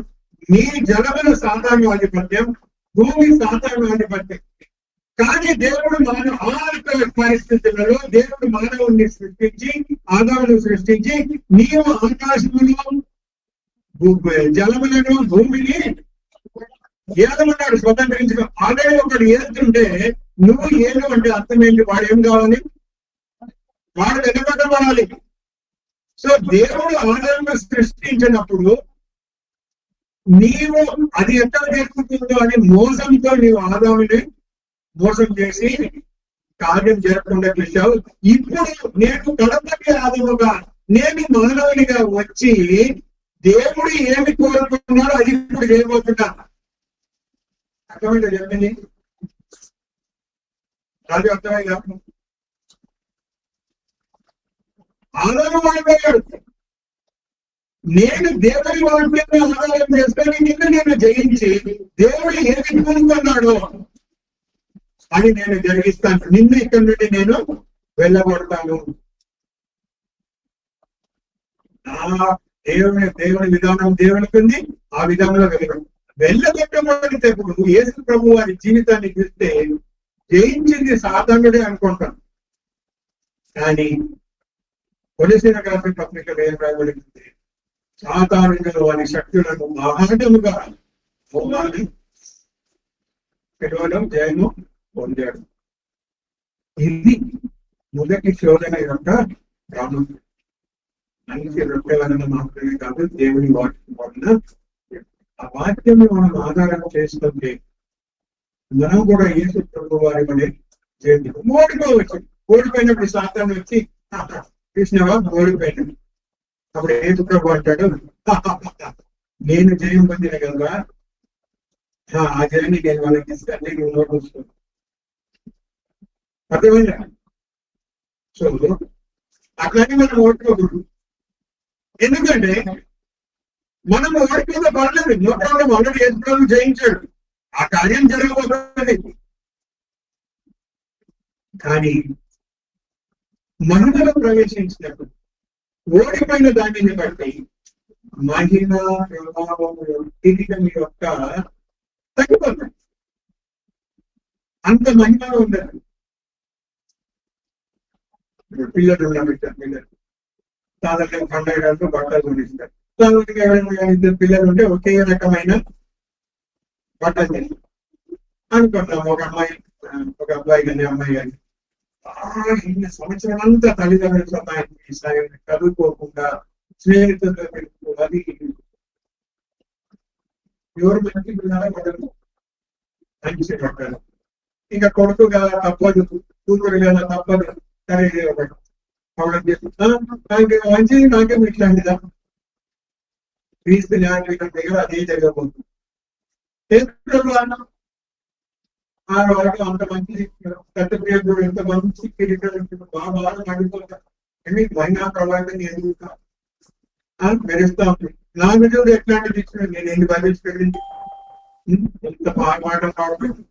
నీ జలముల సాతాను ఆధిపత్యం, భూమి సాతాను ఆధిపత్యం. కానీ దేవుడు ఆ పరిస్థితులలో దేవుడు మానవుడిని సృష్టించి ఆదామును సృష్టించి నీవు ఆకాశములో జలములను భూమిని ఏదమన్నాడు స్వతంత్రించడం. అదే ఒకడు ఏదుంటే నువ్వు ఏదో అంటే అర్థం ఏంటి? వాడు ఏం కావాలి? వాడు వెనకబడాలి. సో దేవుడు ఆదామును సృష్టించినప్పుడు నీవు అది ఎక్కడ జరుగుతుందో అని మోసంతో నీవు ఆదాముని మోసం చేసి కార్యం జరగకుండా చూశావు. ఇప్పుడు నేను కడపకి ఆదాముగా నేను మానవునిగా వచ్చి దేవుడు ఏమి కోరుకున్నాడో అది ఇప్పుడు చేయబోతున్నా. అర్థమైందా చెప్పింది? రాజు అర్థమైందా? ఆదాము వాడిపోయాడు. నేను దేవుడి వాటిని ఆదాయం చేసుకొని నిన్ను నేను జయించి దేవుడు ఏమి కోరుకున్నాడో అని నేను జరిగిస్తాను. నిన్ను ఇక్కడి నుండి నేను వెళ్ళగొడతాను. దేవుని విధానం దేవునికి ఉంది, ఆ విధానంలో వెళ్ళగొడతాను. వెళ్ళగొట్టబడినప్పుడు యేసు ప్రభు వారి జీవితాన్ని చూస్తే జయించింది సాతానుడే అనుకుంటాం. కానీ కొలెసిన గారి పత్రికలు ఏం రాయబడింది? సాతానుడు వారి శక్తులను మహాటముగా కేవలం జయము పొందాడు. ఇది మొదటి శోధన యొక్క ప్రాముఖ్యత. మంచి రొట్టె వలన మాత్రమే కాదు, దేవుని వాక్యం వలన. ఆ వాక్యాన్ని మనం ఆధారం చేసుకుంటే మనం కూడా యేసు ప్రభు వారి వలె చేద్దాం. ఓడిపోవచ్చు. ఓడిపోయినప్పుడు సాతాను వచ్చి కృష్ణవా ఓడిపోయినాడు. అప్పుడు యేసు ప్రభు అంటాడు, నేను జయం పొందిన కదా, ఆ జయాన్ని నేను వాళ్ళకి ఇస్తాను, నేను ఓడిపోతాను. అర్థమైందా? సో అట్లానే మనం ఓడిపోకూడదు. ఎందుకంటే మనం ఓడిపోతే పర్లేదు, నోట్లో ఆల్రెడీ యేసు ప్రభు జయించాడు, ఆ కార్యం జరగబోతుంది. కానీ మనుగడలో ప్రవేశించినప్పుడు ఓడిపోయిన దానిని బట్టి మహిమ ప్రభావం కిరీటం యొక్క తగ్గిపోతుంది. అంత మహిమలో ఉండదు. పిల్లలు పిల్లలు సాధారణంగా పండుగలకు బట్టలు కొనిస్తారు. సాధారణంగా ఎవరైనా ఇద్దరు పిల్లలు ఉంటే ఒకే రకమైన బట్టలు అనుకుంటాం. ఒక అబ్బాయి కానీ అమ్మాయి కానీ ఇన్ని సంవత్సరం అంతా తల్లిదండ్రులు సహాయానికి చదువుకోకుండా స్నేహితులతో పెట్టుకోవాలి. ఎవరు మంచి పిల్లలు పడరు, మంచి పడ్డారు. ఇంకా కొడుకు కదా తప్పదు, కూతురు కదా తప్పదు, సరే మంచిది నాకే ఇట్లాంటిదా క్రీస్తు న్యాయపీఠం దగ్గర అదే జరగబోతుంది. ఆ వాళ్ళకి అంత మంచి దత్తప్రియుడు, ఎంత మంచి కిరీటం బాగా నడుపుతారు. మహిళా ప్రభావితం ఎదుగుతా మెరుస్తా ఉంటుంది. నా విజయుడు ఎట్లాంటిది ఇచ్చిన నేను ఎన్ని బైబిల్స్ పెట్టింది, ఎంత బాగా మాట్లాడుతుంది.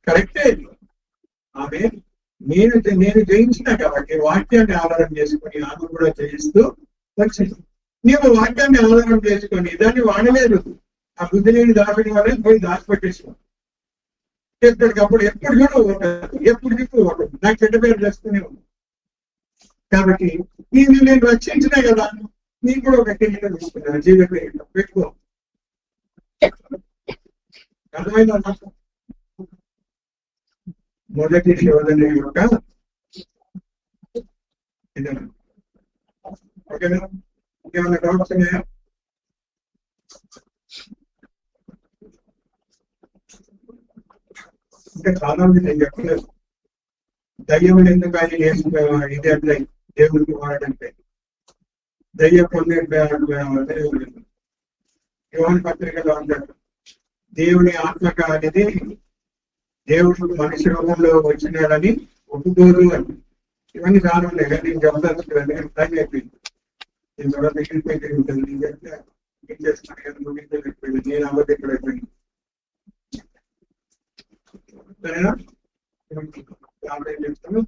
కరెక్టే. ఆమె నేను జయించిన కాబట్టి వాక్యాన్ని ఆధారం చేసుకుని ఆమె కూడా జయిస్తూ వచ్చింది. నీవు వాక్యాన్ని ఆధారం చేసుకొని దాన్ని వాడలేదు. ఆ బుద్ధి లేని దాపిడి వల్ల పోయి దాచిపెట్టేసుకో. ఎప్పటికప్పుడు ఎప్పుడు కూడా ఉంటుంది, ఎప్పుడు చెప్పు ఉంటుంది. నాకు చెడ్డ పేరు చేస్తూనే ఉంది. కాబట్టి నేను రక్షించినా కదా, నీకు కూడా ఒక కిరీటం తీసుకున్నాను, జీవిత కిరీటం పెట్టుకో. అర్థమైందా? మొదటి శోధన యొక్క ఓకేనా? ఇంకేమైనా డౌట్స్ ఉన్నాయా? ఇంకా చాలా మంది నేను చెప్పలేదు. దయ్యములు ఎందుకు ఆయన ఇది అంటే దేవుడికి వాడంటే దయ్యం పొందే యోహాను పత్రికలో అంటాడు, దేవుని ఆత్మక అనేది దేవుడు మనిషి రూపంలో వచ్చినాడని ఒప్పుకోదు అని. ఇవన్నీ చాలా ఉన్నాయి కానీ నేను చెప్పదలుచుకోలేదు, టైం అయిపోయింది. నేను కూడా మిగిలిపోయి ఉంటుంది. నేను చెప్తే ఏం చేస్తున్నాను కదా, ముగించలేకపోయింది. నేను అవ్వదు ఇక్కడ అయిపోయింది. సరేనా? చెప్తాను.